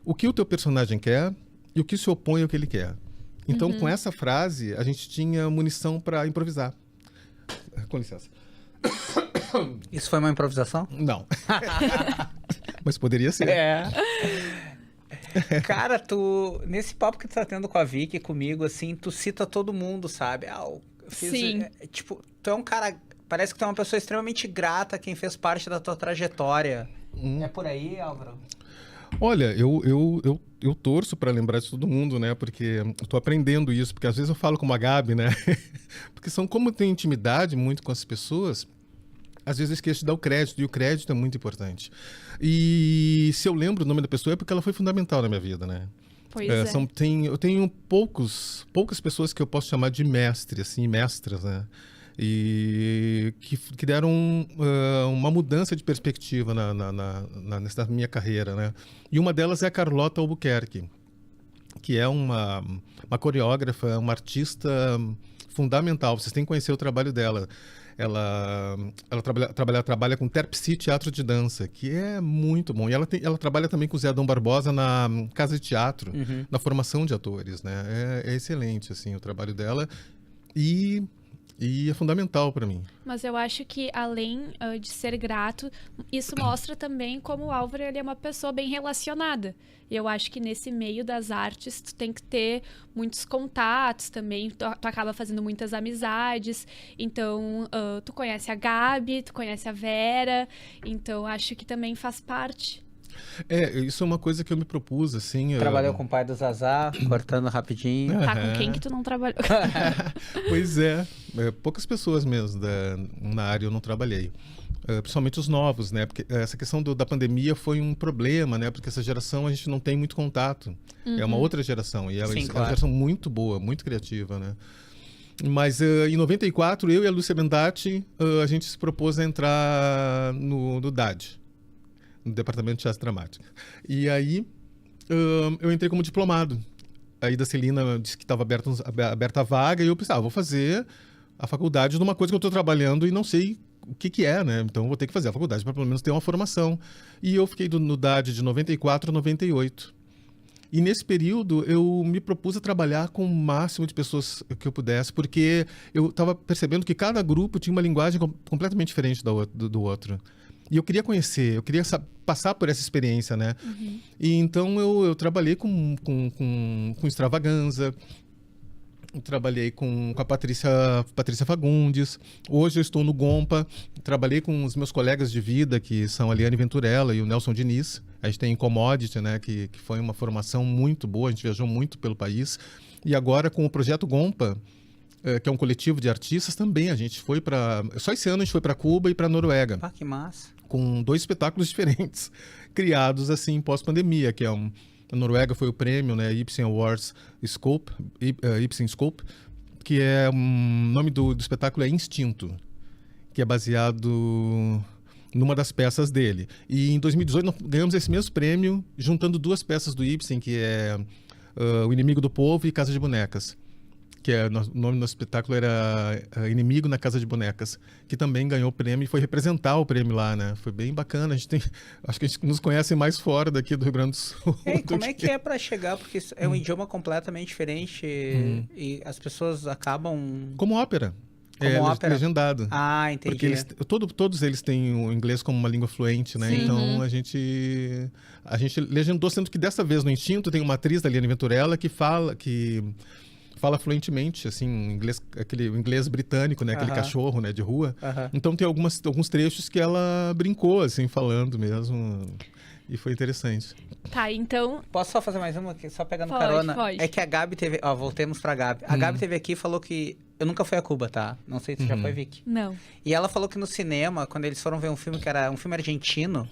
O que o teu personagem quer e o que se opõe ao que ele quer. Então, com essa frase, a gente tinha munição para improvisar. Com licença. Isso foi uma improvisação? Não. Mas poderia ser. Cara, nesse papo que tu tá tendo com a Vicky, comigo, assim, tu cita todo mundo, sabe? Sim. Tipo, tu é um cara... Parece que tu é uma pessoa extremamente grata a quem fez parte da tua trajetória. É por aí, Álvaro? Olha, eu torço para lembrar de todo mundo, né? Porque eu tô aprendendo isso, porque às vezes eu falo como a Gabi, né? Porque como eu tenho intimidade muito com as pessoas, às vezes eu esqueço de dar o crédito, e o crédito é muito importante. E se eu lembro o nome da pessoa é porque ela foi fundamental na minha vida, né? Pois é. Eu tenho poucas pessoas que eu posso chamar de mestre, assim, mestras, né? E que deram uma mudança de perspectiva nessa minha carreira, né? E uma delas é a Carlota Albuquerque, que é uma coreógrafa, uma artista fundamental. Vocês têm que conhecer o trabalho dela. Ela trabalha com Terpsi Teatro de Dança, que é muito bom. E ela trabalha também com o Zé Adão Barbosa na Casa de Teatro, na formação de atores, né? É excelente, assim, o trabalho dela. E é fundamental para mim. Mas eu acho que, além de ser grato, isso mostra também como o Álvaro ele é uma pessoa bem relacionada. E eu acho que nesse meio das artes, tu tem que ter muitos contatos também. Tu acaba fazendo muitas amizades. Então, tu conhece a Gabi, tu conhece a Vera. Então, acho que também faz parte. Isso é uma coisa que eu me propus, assim... Trabalhou com o pai do Zazá, cortando rapidinho. Tá com quem que tu não trabalhou? Pois poucas pessoas mesmo na área eu não trabalhei. Principalmente os novos, né? Porque essa questão da pandemia foi um problema, né? Porque essa geração a gente não tem muito contato. É uma outra geração. E ela é uma geração muito boa, muito criativa, né? Mas em 94, eu e a Lúcia Bendatti, a gente se propôs a entrar no DAD, no Departamento de Teatro Dramático. E aí eu entrei como diplomado. Aí da Celina disse que estava aberta a vaga e eu pensava, vou fazer a faculdade de uma coisa que eu estou trabalhando e não sei o que é, né? Então vou ter que fazer a faculdade para pelo menos ter uma formação. E eu fiquei no DAD de 94 a 98. E nesse período eu me propus a trabalhar com o máximo de pessoas que eu pudesse, porque eu estava percebendo que cada grupo tinha uma linguagem completamente diferente do outro. E eu queria conhecer, eu queria passar por essa experiência, né? E então eu trabalhei com Extravaganza, trabalhei com a Patrícia Fagundes. Hoje eu estou no Gompa. Trabalhei com os meus colegas de vida, que são a Liane Venturella e o Nelson Diniz. A gente tem Commodity, né, que foi uma formação muito boa. A gente viajou muito pelo país. E agora com o Projeto Gompa, que é um coletivo de artistas, também a gente foi para... Só esse ano a gente foi para Cuba e para Noruega. Pá, que massa. Com 2 espetáculos diferentes, criados assim pós-pandemia, que é a Noruega foi o prêmio, né, Ibsen Awards Scope, Ibsen Scope, que é o nome do espetáculo é Instinto, que é baseado numa das peças dele. E em 2018 nós ganhamos esse mesmo prêmio juntando 2 peças do Ibsen, que é O Inimigo do Povo e Casa de Bonecas, que o nome do espetáculo era Inimigo na Casa de Bonecas, que também ganhou o prêmio e foi representar o prêmio lá, né? Foi bem bacana. Acho que a gente nos conhece mais fora daqui do Rio Grande do Sul. E como é que é para chegar? Porque é um idioma completamente diferente e as pessoas acabam... Como ópera. Como ópera? Legendado. Ah, entendi. Porque todos eles têm o inglês como uma língua fluente, né? Sim. Então a gente legendou, sendo que dessa vez no Instinto tem uma atriz da Liane Venturella que fala fluentemente, assim, aquele inglês britânico, né? Aquele cachorro, né? De rua. Então tem alguns trechos que ela brincou, assim, falando mesmo. E foi interessante. Tá, então... Posso só fazer mais uma aqui, só pegando Pode, carona? pode. É que a Gabi teve... Ó, voltemos pra Gabi. A Gabi teve aqui e falou que... Eu nunca fui a Cuba, tá? Não sei se já foi, Vicky. Não. E ela falou que no cinema, quando eles foram ver um filme que era um filme argentino...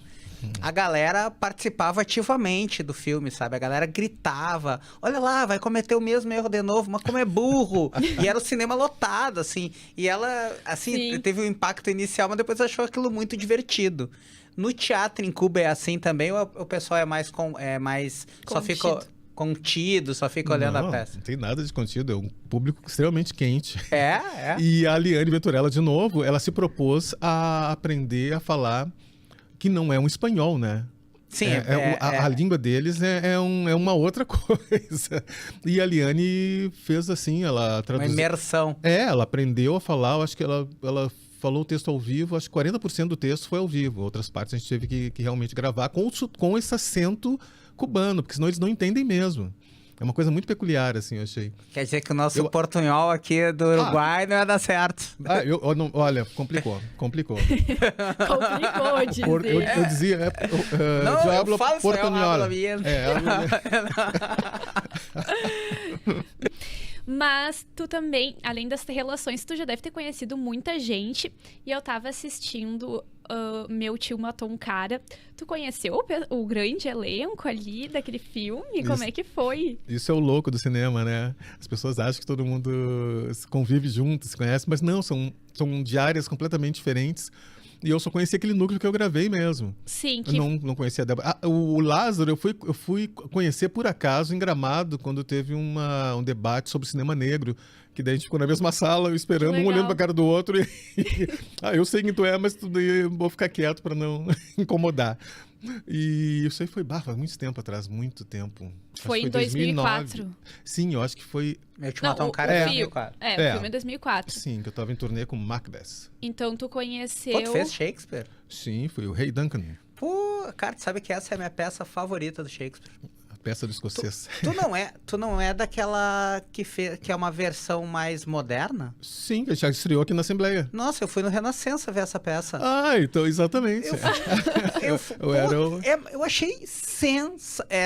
A galera participava ativamente do filme, sabe? A galera gritava, olha lá, vai cometer o mesmo erro de novo, mas como é burro. E era o cinema lotado, assim. E ela, assim, teve um impacto inicial, mas depois achou aquilo muito divertido. No teatro em Cuba é assim também, ou o pessoal é mais só fica contido, só fica olhando a peça? Não tem nada de contido, é um público extremamente quente. É. E a Liane Venturella, de novo, ela se propôs a aprender a falar que não é um espanhol, né? Sim, a língua deles é uma outra coisa. E a Liane fez assim, ela traduziu... Uma imersão. Ela aprendeu a falar, eu acho que ela falou o texto ao vivo, acho que 40% do texto foi ao vivo. Outras partes a gente teve que realmente gravar com esse acento cubano, porque senão eles não entendem mesmo. É uma coisa muito peculiar, assim, eu achei. Quer dizer que o nosso portunhol aqui do Uruguai não ia dar certo. Olha, complicou. Complicou, dizer. Eu dizia... não, eu falo portunhola. Mas tu também, além das relações, tu já deve ter conhecido muita gente. E eu tava assistindo Meu Tio Matou um Cara. Tu conheceu o grande elenco ali daquele filme? Como é que foi? Isso é o louco do cinema, né? As pessoas acham que todo mundo convive junto, se conhece, mas não, são de áreas completamente diferentes. E eu só conheci aquele núcleo que eu gravei mesmo. Sim. Eu não conhecia a Débora. O Lázaro, eu fui conhecer por acaso em Gramado, quando teve um debate sobre cinema negro, que daí a gente ficou na mesma sala, esperando, um olhando pra cara do outro. Eu sei quem tu é, mas vou ficar quieto para não incomodar. E isso aí foi faz muito tempo atrás, muito tempo. Foi em 2004. Sim, eu acho que foi... Meu Tio Matou um Cara em 2004. O filme é 2004. Sim, que eu tava em turnê com Macbeth. Então tu conheceu... Pô, tu fez Shakespeare? Sim, foi o Rei Duncan. Pô, cara, tu sabe que essa é a minha peça favorita do Shakespeare? Peça do escocês. Tu não é daquela que é uma versão mais moderna? Sim, que já estreou aqui na Assembleia. Nossa, eu fui no Renascença ver essa peça. Então, exatamente. Eu achei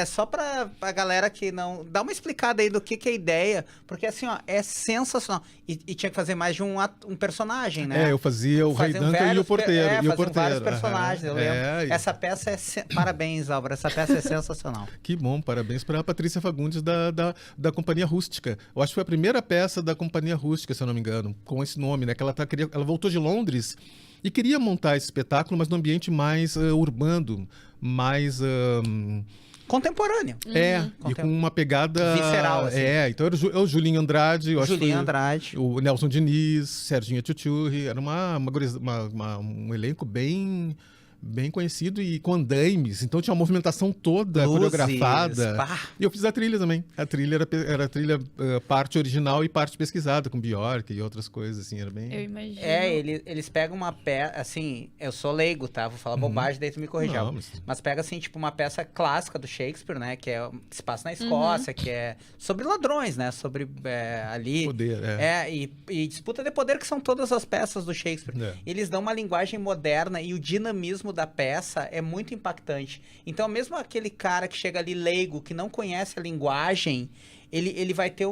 só pra galera que não... Dá uma explicada aí do que é a ideia, porque assim, ó, é sensacional. E tinha que fazer mais de um personagem, né? Eu fazia o Rei Duncan e o Porteiro. Vários personagens, eu lembro. Essa peça Parabéns, Álvaro, essa peça é sensacional. Que bom, parabéns para a Patrícia Fagundes da Companhia Rústica. Eu acho que foi a primeira peça da Companhia Rústica, se eu não me engano, com esse nome, né? Que ela voltou de Londres e queria montar esse espetáculo, mas num ambiente mais urbano, mais... Contemporâneo. E com uma pegada... visceral, assim. Então era o Julinho Andrade, Andrade. O Nelson Diniz, Serginho Tchutchurri, era um elenco bem bem conhecido e com andaimes, então tinha uma movimentação toda Luzes, coreografada. pá. E eu fiz a trilha também. A trilha era a trilha parte original e parte pesquisada, com Bjork e outras coisas, assim, era bem... Eu imagino. Eles pegam uma peça, assim, eu sou leigo, tá? Vou falar bobagem, daí tu me corrigir. Não, Mas pega, assim, tipo, uma peça clássica do Shakespeare, né? Que se passa na Escócia, que é sobre ladrões, né? Sobre ali... Poder, e disputa de poder, que são todas as peças do Shakespeare. É. Eles dão uma linguagem moderna e o dinamismo da peça é muito impactante. Então, mesmo aquele cara que chega ali leigo, que não conhece a linguagem, ele vai ter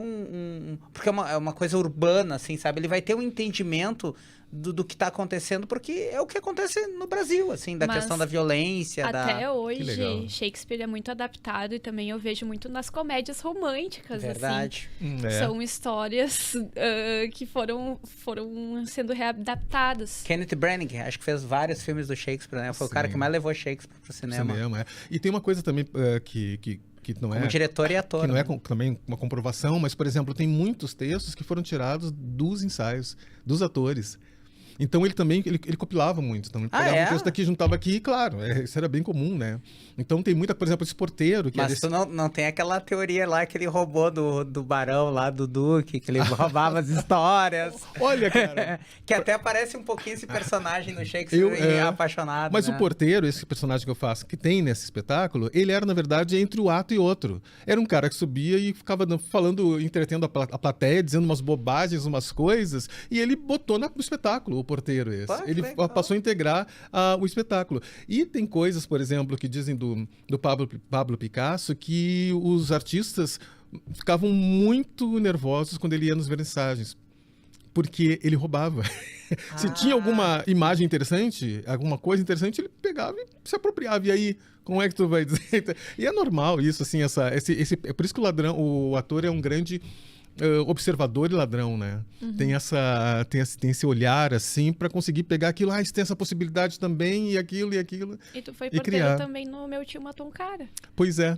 porque é uma coisa urbana, assim, sabe? Ele vai ter um entendimento do que está acontecendo, porque é o que acontece no Brasil, assim, da Mas questão da violência. Até Que hoje, legal. Shakespeare é muito adaptado e também eu vejo muito nas comédias românticas, Verdade. assim. São histórias que foram sendo readaptadas. Kenneth Branagh, acho que fez vários filmes do Shakespeare, né? Foi o cara Sim. que mais levou Shakespeare pro cinema. E tem uma coisa também que não é... Como diretor e ator. Que não né? é também uma comprovação, mas, por exemplo, tem muitos textos que foram tirados dos ensaios, dos atores. Então ele também ele compilava muito. Então ele pegava um texto daqui, juntava aqui, e claro, isso era bem comum, né? Então tem muita, por exemplo, esse porteiro... Mas tu não tem aquela teoria lá que ele roubou do barão lá, do Duque, que ele roubava as histórias. Olha, cara... que até aparece um pouquinho esse personagem no Shakespeare apaixonado, Mas né? o porteiro, esse personagem que eu faço, que tem nesse espetáculo, ele era, na verdade, entre o ato e outro. Era um cara que subia e ficava falando, entretendo a plateia, dizendo umas bobagens, umas coisas, e ele botou no espetáculo, o porteiro esse. Pô, Ele passou a integrar o espetáculo. E tem coisas, por exemplo, que dizem do Pablo Picasso, que os artistas ficavam muito nervosos quando ele ia nos vernissagens, porque ele roubava. Se tinha alguma imagem interessante, alguma coisa interessante, ele pegava e se apropriava. E aí, como é que tu vai dizer? E é normal isso, assim, é por isso que o ator é um grande observador e ladrão, né? Tem esse olhar, assim, para conseguir pegar aquilo. Isso tem essa possibilidade também, e aquilo. E tu foi e porteiro criar. também no Meu Tio Matou um Cara. Pois é.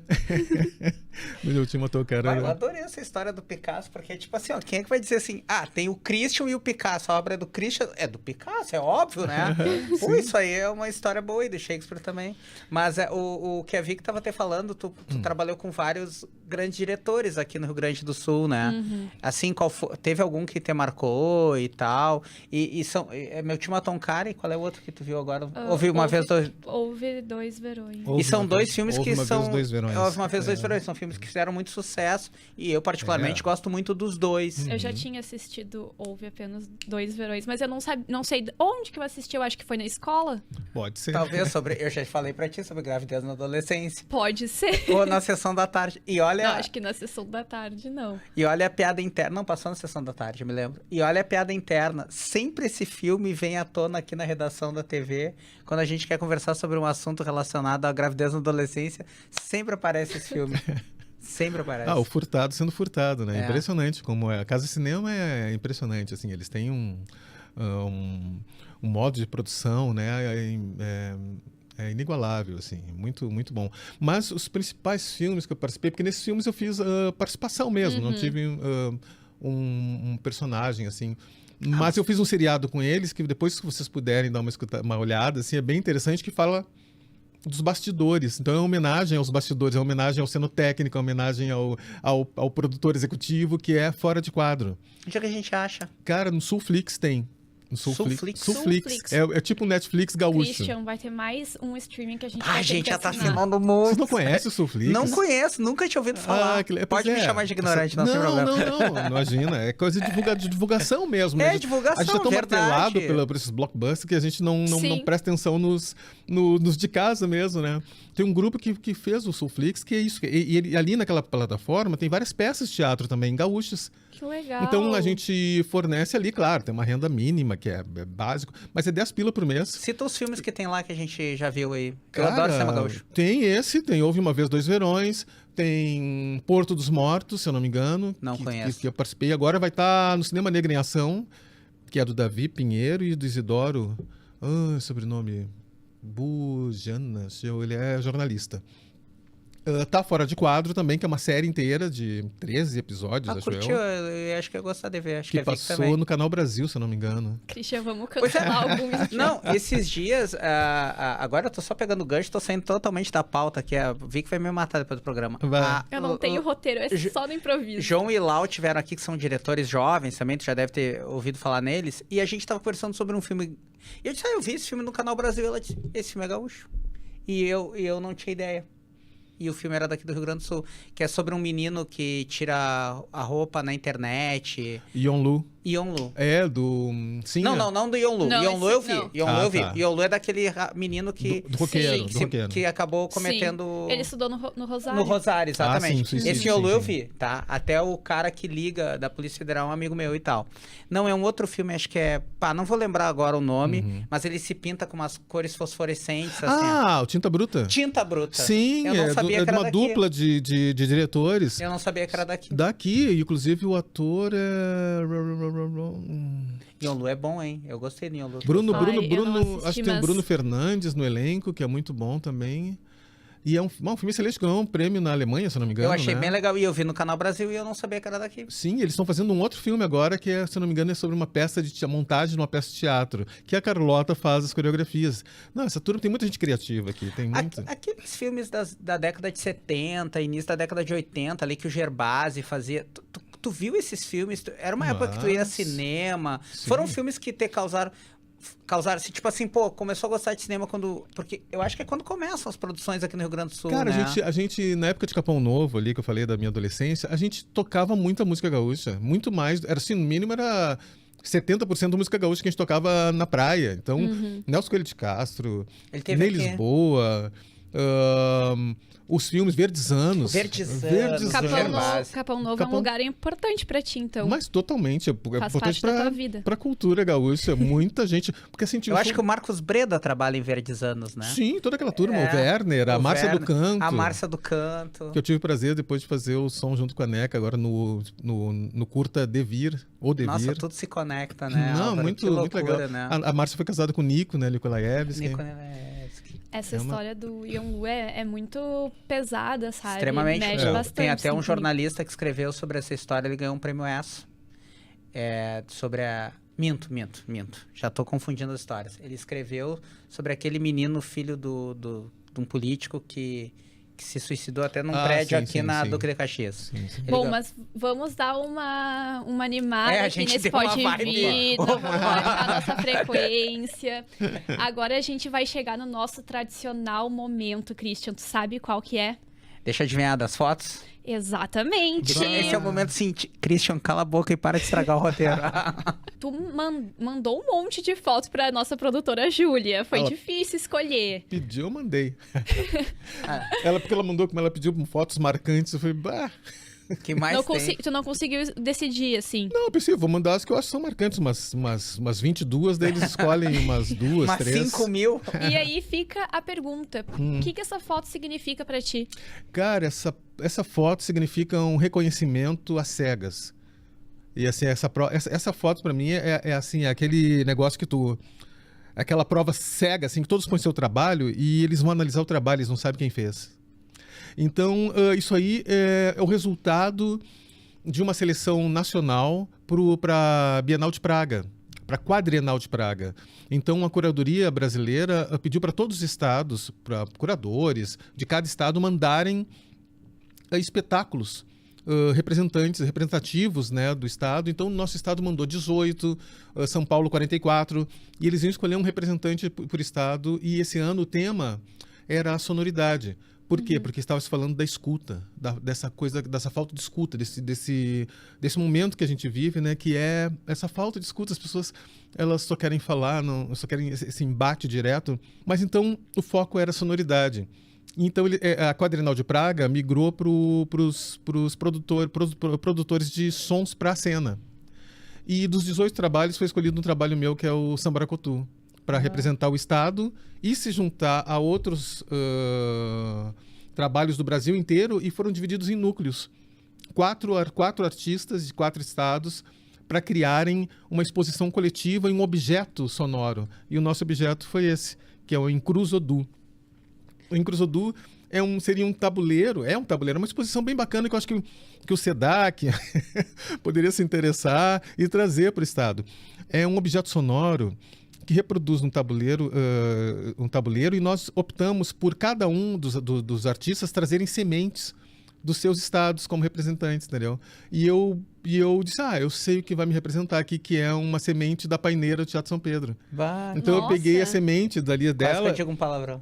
Meu Tio Matou um Cara. Eu adorei essa história do Picasso, porque, tipo assim, quem é que vai dizer assim, tem o Christian e o Picasso, a obra é do Christian, é do Picasso, é óbvio, né? Pô, isso aí é uma história boa, e do Shakespeare também. Mas o que a Vicky tava até falando, tu trabalhou com vários grandes diretores aqui no Rio Grande do Sul, né? Assim, teve algum que te marcou e tal? Meu Tio Matou um Cara, e qual é o outro que tu viu agora? Houve Dois Verões. E são dois filmes que são... Houve uma vez, Dois Verões. Houve uma vez, Dois Verões. São filmes que fizeram muito sucesso. E eu, particularmente, gosto muito dos dois. Eu já tinha assistido Houve apenas Dois Verões, mas eu não sei onde que eu assisti. Eu acho que foi na escola. Pode ser. Talvez eu já falei pra ti sobre gravidez na adolescência. Pode ser. Ou na sessão da tarde. E olha... Não, acho que na sessão da tarde, não. E olha a piada interna. Não, passou na sessão da tarde, eu me lembro. E olha a piada interna. Sempre esse filme vem à tona aqui na redação da TV. Quando a gente quer conversar sobre um assunto relacionado à gravidez na adolescência, sempre aparece esse filme. Sempre aparece. O furtado sendo furtado, né? Impressionante como é. A Casa de Cinema é impressionante, assim. Eles têm um modo de produção, né? É inigualável, assim, muito, muito bom. Mas os principais filmes que eu participei, porque nesses filmes eu fiz participação mesmo, não tive um personagem, assim. Mas eu fiz um seriado com eles, que depois, se vocês puderem dar uma olhada, assim, é bem interessante, que fala dos bastidores. Então é uma homenagem aos bastidores, é uma homenagem ao cenotécnico, é uma homenagem ao produtor executivo, que é fora de quadro. Onde é que a gente acha? Cara, no Sulflix tem. Sulflix. Sulflix. É tipo um Netflix gaúcho. Christian, vai ter mais um streaming que a gente vai A ter gente que já tá assinar. assinando muito. Vocês não conhecem o Sulflix? Não conheço, nunca tinha ouvido falar. Pode me chamar de ignorante, não tem problema. Não, imagina. É coisa de divulgação mesmo. É, divulgação, a gente é tão verdade. martelado por esses blockbusters que a gente não presta atenção nos de casa mesmo, né? Tem um grupo que fez o Sulflix, que é isso. E ali naquela plataforma tem várias peças de teatro também, gaúchas. Que legal. Então a gente fornece ali, claro, tem uma renda mínima, que é básico, mas é 10 pila por mês. Cita os filmes que tem lá que a gente já viu aí. Cara, Eu adoro cinema gaúcho. Tem Houve uma vez Dois Verões, tem Porto dos Mortos, se eu não me engano. Não conheço. Que eu participei. Agora vai estar no Cinema Negra em Ação, que é do Davi Pinheiro e do Isidoro. Sobrenome. Bujanas, ele é jornalista. Tá Fora de Quadro também, que é uma série inteira de 13 episódios, acho curtiu? eu. Eu acho que eu ia gostar de ver. Acho Que eu vi passou também. no Canal Brasil, se eu não me engano. Christian, vamos cancelar alguns. Não, esses dias, agora eu tô só pegando gancho, tô saindo totalmente da pauta aqui. A Vicky vai me matar depois do programa. Vai. Eu não tenho roteiro, é só no improviso. João e Lau tiveram aqui, que são diretores jovens também, tu já deve ter ouvido falar neles. E a gente tava conversando sobre um filme. E eu disse, eu vi esse filme no Canal Brasil. Ela disse, esse filme é gaúcho. E eu não tinha ideia. E o filme era daqui do Rio Grande do Sul, que é sobre um menino que tira a roupa na internet. Yonlu. Yonlu. É, do... Sim, Não do Yonlu. Não, Yonlu eu vi. não. Yonlu eu vi. Tá. Yonlu é daquele menino que... Do roqueiro, Sim. do roqueiro. Que acabou cometendo... Sim. Ele estudou no Rosário. No Rosário, exatamente. sim, sim, Esse sim, Yonlu sim, eu sim. vi, tá? Até o cara que liga da Polícia Federal é um amigo meu e tal. Não, é um outro filme, acho que é... não vou lembrar agora o nome, mas ele se pinta com umas cores fosforescentes, assim. Ah, o Tinta Bruta? Tinta Bruta. Sim, eu não sabia é que de era uma daqui. dupla de diretores. Eu não sabia que era daqui. Daqui, inclusive o ator é... Yonlu é bom, hein? Eu gostei do Yonlu. Bruno, Ai, eu não assisti, acho que tem o mas- Bruno Fernandes no elenco, que é muito bom também. E é um filme excelente, ganhou um prêmio na Alemanha, se eu não me engano. Eu achei né? bem legal. E eu vi no Canal Brasil e eu não sabia que era daqui. Sim, eles estão fazendo um outro filme agora que, se eu não me engano, é sobre uma peça a montagem de uma peça de teatro, que a Carlota faz as coreografias. Não, essa turma tem muita gente criativa aqui, tem muito. Aqueles filmes da década de 70, início da década de 80, ali que o Gervasi fazia. Tu viu esses filmes? Era uma época que tu ia a Mas- cinema. Sim. Foram filmes que te causaram assim, tipo assim, pô, começou a gostar de cinema quando... Porque eu acho que é quando começam as produções aqui no Rio Grande do Sul, Cara, né? a gente, na época de Capão Novo ali, que eu falei da minha adolescência, a gente tocava muita música gaúcha, muito mais, era assim, no mínimo era 70% da música gaúcha que a gente tocava na praia. Então, Nelson Coelho de Castro, Ele teve Ney aqui. Lisboa, os filmes Verdes Anos. Verdes Anos, Verdes Capão, Gervasi. Novo, Capão Novo é um Capão- lugar importante pra ti, então. Mas totalmente, é Faz importante parte da tua vida. pra cultura gaúcha, muita gente, porque assim, Eu acho que o Marcos Breda trabalha em Verdes Anos, né? Sim, toda aquela turma, É, o Werner, a o Márcia do Werner, Canto. A Márcia do Canto. Que eu tive o prazer depois de fazer o som junto com a NECA, agora no curta Devir, ou Devir. Nossa, tudo se conecta, né? Não, Álvaro? muito, Que muito loucura, legal. né? A Márcia foi casada com o Nico, né, Nikolaevski. Nico Nevesky. Essa É uma- história do Yonlu é muito pesada, sabe? Extremamente. Mexe bastante. Tem até assim, um comigo. jornalista que escreveu sobre essa história, ele ganhou um prêmio ESSO. Sobre a... Minto. Já tô confundindo as histórias. Ele escreveu sobre aquele menino, filho de um político que se suicidou até num prédio sim, aqui sim, na sim. Duque de Caxias. Sim, sim. Ele Bom, ganhou- mas vamos dar uma animada É, a aqui gente nesse deu uma Pode vibe. Vir, vamos baixar a nossa frequência. Agora a gente vai chegar no nosso tradicional momento, Christian. Tu sabe qual que é? Deixa eu adivinhar das fotos. Exatamente. Esse é o momento assim, Christian, cala a boca e para de estragar o roteiro. Tu mandou um monte de fotos pra nossa produtora Júlia. Foi Ela- difícil escolher. Pediu, eu mandei. Porque ela mandou, como ela pediu fotos marcantes, eu falei, bah. que mais Não tem? Tu não conseguiu decidir, assim. Não, eu pensei, vou mandar as que eu acho que são marcantes, umas 22, daí eles escolhem umas duas, Umas 3. 5 mil. E aí fica a pergunta: o que essa foto significa pra ti? Cara, essa foto significa um reconhecimento às cegas. E assim, essa foto pra mim é assim, é aquele negócio que aquela prova cega, assim, que todos põem seu trabalho e eles vão analisar o trabalho, eles não sabem quem fez. Então, isso aí é o resultado de uma seleção nacional para a Bienal de Praga, para a Quadrienal de Praga. Então, a curadoria brasileira pediu para todos os estados, para curadores de cada estado, mandarem espetáculos representativos, né, do estado. Então, o nosso estado mandou 18, São Paulo 44, e eles iam escolher um representante por estado, e esse ano o tema era a sonoridade. Por quê? Porque estava se falando da escuta, dessa coisa, dessa falta de escuta, desse momento que a gente vive, né? Que é essa falta de escuta. As pessoas, elas só querem falar, só querem esse embate direto. Mas então o foco era a sonoridade. Então a Quadrienal de Praga migrou para os produtores de sons para a cena. E dos 18 trabalhos foi escolhido um trabalho meu que é o Sambaracotu, para representar o estado e se juntar a outros trabalhos do Brasil inteiro, e foram divididos em núcleos. Quatro artistas de 4 estados para criarem uma exposição coletiva em um objeto sonoro. E o nosso objeto foi esse, que é o Encruzodu. O Encruzodu seria um tabuleiro, uma exposição bem bacana que eu acho que o SEDAC poderia se interessar e trazer para o estado. É um objeto sonoro que reproduz um tabuleiro e nós optamos por cada um dos artistas trazerem sementes dos seus estados como representantes, entendeu? E eu disse, eu sei o que vai me representar aqui, que é uma semente da paineira do Teatro São Pedro. Então eu peguei a semente dali dela... Quase que eu digo um palavrão.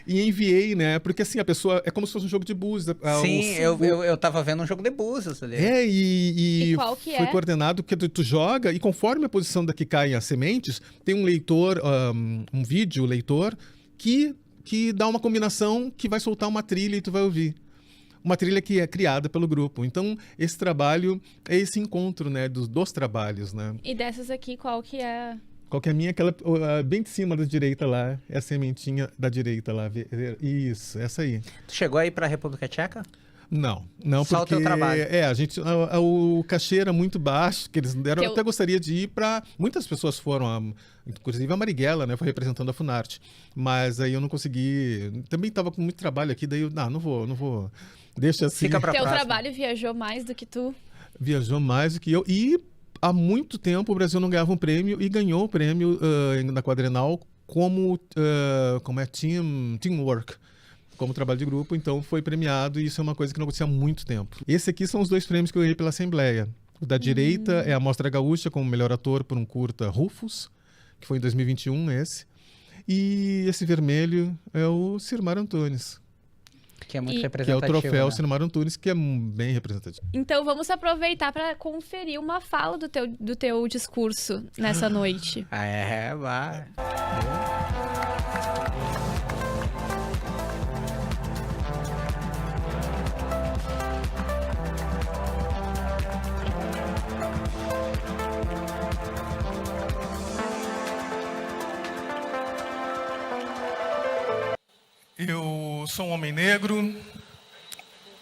E enviei, né? Porque assim, a pessoa... É como se fosse um jogo de búzios. Sim, eu tava vendo um jogo de búzios ali. E qual que foi coordenado, porque tu joga e conforme a posição da que caem as sementes, tem um leitor, um vídeo leitor, que dá uma combinação que vai soltar uma trilha e tu vai ouvir. Uma trilha que é criada pelo grupo. Então, esse trabalho é esse encontro, né, dos trabalhos, né? E dessas aqui, qual que é? Qual que é a minha? Aquela bem de cima da direita lá. É a sementinha da direita lá. Isso, essa aí. Tu chegou aí para a República Tcheca? Não, só porque... o teu trabalho. O cachê era muito baixo, que eles deram. Eu até gostaria de ir para... Muitas pessoas foram, inclusive a Marighella, né, foi representando a Funarte. Mas aí eu não consegui... Também estava com muito trabalho aqui, daí eu... Não vou... Deixa assim. Fica pra Teu próxima. trabalho viajou mais do que tu? Viajou mais do que eu. E há muito tempo o Brasil não ganhava um prêmio e ganhou o prêmio na Quadrenal como teamwork, como trabalho de grupo. Então foi premiado e isso é uma coisa que não acontecia há muito tempo. Esse aqui são os 2 prêmios que eu ganhei pela Assembleia. O da direita é a Mostra Gaúcha como melhor ator por um curta Rufus, que foi em 2021 esse. E esse vermelho é o Sirmar Antunes. Que é muito representativo. Que é o troféu né? Sirmar Antunes, que é bem representativo. Então vamos aproveitar para conferir uma fala do teu discurso nessa noite. Vai. Eu sou um homem negro,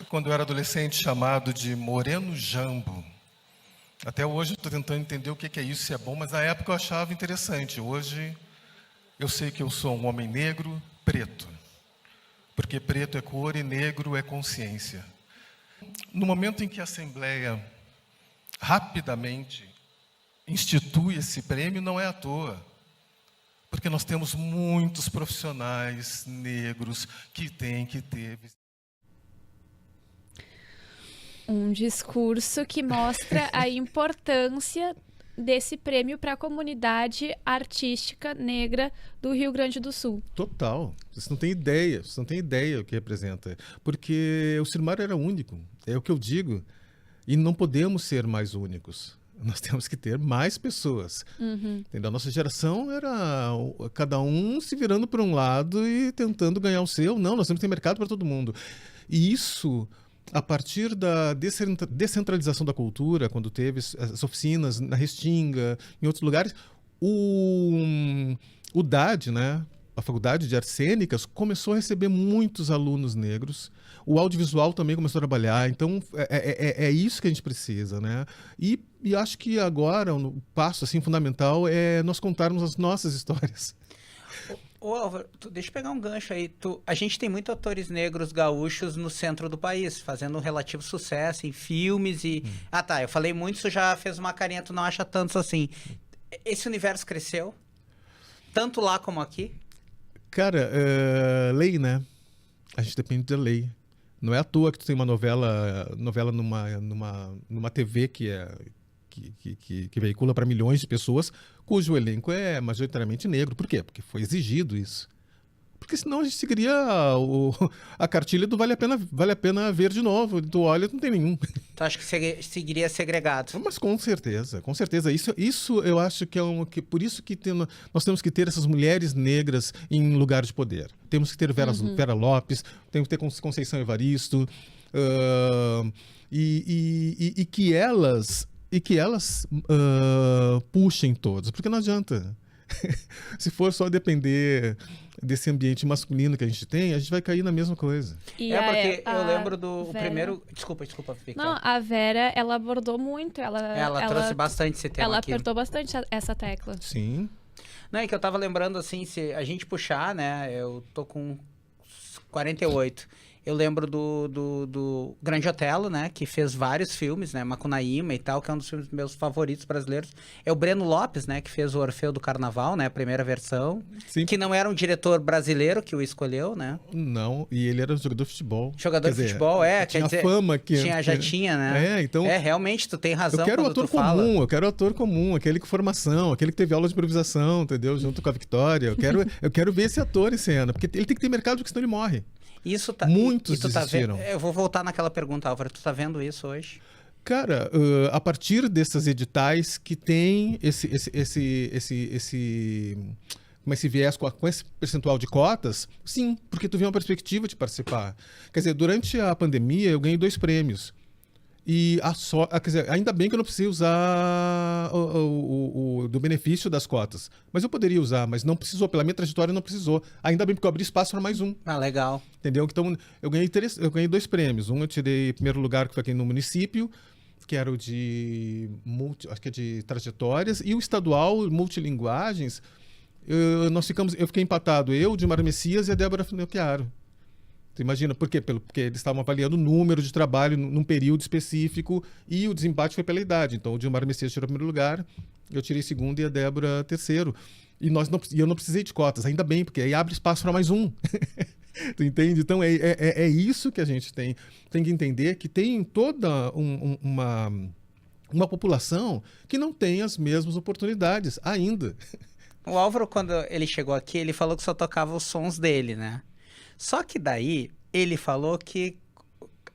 quando eu era adolescente chamado de Moreno Jambo. Até hoje eu estou tentando entender o que é isso, se é bom, mas na época eu achava interessante. Hoje eu sei que eu sou um homem negro, preto, porque preto é cor e negro é consciência. No momento em que a Assembleia rapidamente institui esse prêmio, não é à toa. Porque nós temos muitos profissionais negros que têm que ter... Um discurso que mostra a importância desse prêmio para a comunidade artística negra do Rio Grande do Sul. Total. Vocês não têm ideia o que representa. Porque o Sirmar era único, é o que eu digo. E não podemos ser mais únicos. Nós temos que ter mais pessoas. Entendeu? A nossa geração era cada um se virando para um lado e tentando ganhar o seu. Não, nós temos que ter mercado para todo mundo. E isso, a partir da descentralização da cultura, quando teve as oficinas na Restinga, em outros lugares, o DAD, né, a Faculdade de Artes Cênicas, começou a receber muitos alunos negros. O audiovisual também começou a trabalhar. Então, é isso que a gente precisa, né? E acho que agora o passo assim, fundamental é nós contarmos as nossas histórias. Ô Álvaro, deixa eu pegar um gancho aí. A gente tem muitos atores negros gaúchos no centro do país, fazendo um relativo sucesso em filmes e... eu falei muito, isso já fez uma carinha, tu não acha tantos assim. Esse universo cresceu? Tanto lá como aqui? Cara, lei, né? A gente depende da lei. Não é à toa que tu tem uma novela numa TV que veicula para milhões de pessoas, cujo elenco é majoritariamente negro. Por quê? Porque foi exigido isso. Porque senão a gente seguiria a cartilha do vale a pena ver de novo. Tu olha, não tem nenhum. Tu acha que seguiria segregado? Mas com certeza. Isso eu acho que por isso que nós temos que ter essas mulheres negras em lugar de poder. Temos que ter Vera Lopes, temos que ter Conceição Evaristo, e que elas puxem todos, porque não adianta. Se for só depender desse ambiente masculino que a gente tem, a gente vai cair na mesma coisa. Porque eu lembro do Vera... primeiro... Desculpa, Fica. Não, a Vera, ela abordou muito. Ela trouxe bastante esse tema. Ela aqui. apertou bastante essa tecla. Sim. Não, é que eu tava lembrando assim, se a gente puxar, né? Eu tô com 48. Eu lembro do Grande Otelo, né? Que fez vários filmes, né? Macunaíma e tal, que é um dos filmes meus favoritos brasileiros. É o Breno Lopes, né? Que fez o Orfeu do Carnaval, né? A primeira versão. Sim. Que não era um diretor brasileiro que o escolheu, né? Não, e ele era jogador de futebol. Jogador de futebol, Tinha fama que... Já tinha, né? Então... realmente, tu tem razão. Eu quero o ator comum, eu quero o ator comum, aquele com formação, aquele que teve aula de improvisação, entendeu? Junto com a Victória. Eu quero ver esse ator em cena, porque ele tem que ter mercado, porque senão ele morre. Isso tá, Muitos tu desistiram. Eu vou voltar naquela pergunta, Álvaro. Tu tá vendo isso hoje? Cara, a partir desses editais que tem como esse viés com esse percentual de cotas, sim, porque tu vê uma perspectiva de participar. Quer dizer, durante a pandemia eu ganhei 2 prêmios. E quer dizer, ainda bem que eu não precisei usar do benefício das cotas. Mas eu poderia usar, mas não precisou. Pela minha trajetória, não precisou. Ainda bem porque eu abri espaço para mais um. Ah, legal. Entendeu? Então, eu ganhei 2 prêmios. Um eu tirei em primeiro lugar, que foi aqui no município, que era o de acho que é de trajetórias. E o estadual, multilinguagens, eu fiquei empatado. Eu, o Dilmar Messias e a Débora Finocchiaro. Tu imagina, por quê? Porque eles estavam avaliando o número de trabalho num período específico e o desempate foi pela idade. Então, o Dilmar Messias tirou o primeiro lugar, eu tirei segundo e a Débora terceiro. E eu não precisei de cotas, ainda bem, porque aí abre espaço para mais um. Tu entende? Então, é isso que a gente tem que entender, que tem toda uma população que não tem as mesmas oportunidades ainda. O Álvaro, quando ele chegou aqui, ele falou que só tocava os sons dele, né? Só que daí, ele falou que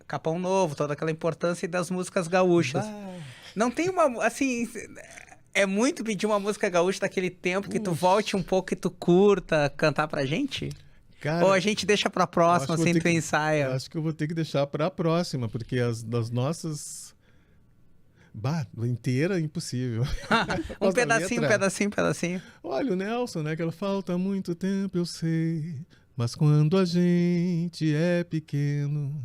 Capão Novo, toda aquela importância das músicas gaúchas. Não tem uma, assim... É muito pedir uma música gaúcha daquele tempo que tu volte um pouco e tu curta cantar pra gente? Cara, ou a gente deixa pra próxima, assim, tu ensaia? Acho que eu vou ter que deixar pra próxima, porque das nossas... inteira, impossível. Um pedacinho. Olha, o Nelson, né? Que ela falta muito tempo, eu sei... Mas quando a gente é pequeno,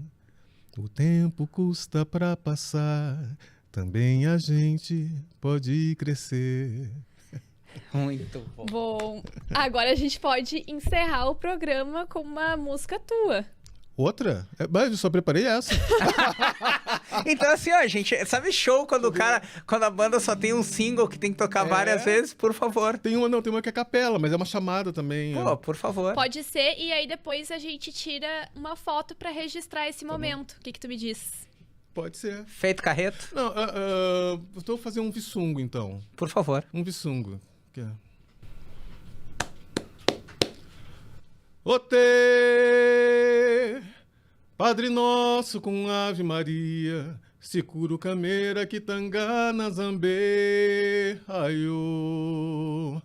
o tempo custa pra passar, também a gente pode crescer. Muito bom. Bom, agora a gente pode encerrar o programa com uma música tua. Outra? Mas eu só preparei essa. Então, assim, ó, gente, sabe show quando quando a banda só tem um single que tem que tocar várias vezes? Por favor. Tem uma que é capela, mas é uma chamada também. Pô, por favor. Pode ser, e aí depois a gente tira uma foto pra registrar esse momento. O que tu me diz? Pode ser. Feito carreto? Não, vou fazer um vissungo, então. Por favor. Um vissungo. Otê, Padre Nosso com Ave Maria, Sicuro Cameira Kitangana Zambê, aiô,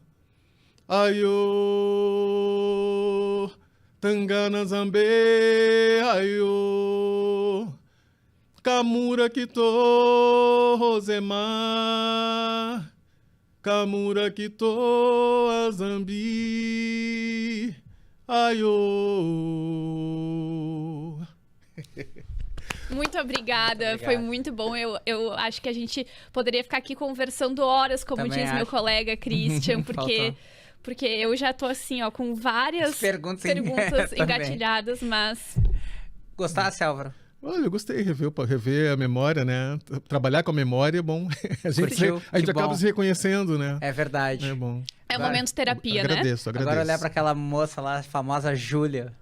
aiô, Tangana Zambê, aiô, Kamura Kito Rosemar, Kamura Kito Azambi, aiô. Muito obrigada, foi muito bom. Eu acho que a gente poderia ficar aqui conversando horas, como Também diz acho. meu colega Christian, porque eu já tô assim, ó, com várias perguntas engatilhadas, mas... Gostasse, Álvaro? Olha, eu gostei, rever a memória, né? Trabalhar com a memória é bom. A gente acaba se reconhecendo, né? É verdade. É bom. É um momento terapia, agradeço. Agora olhar para aquela moça lá, a famosa Júlia.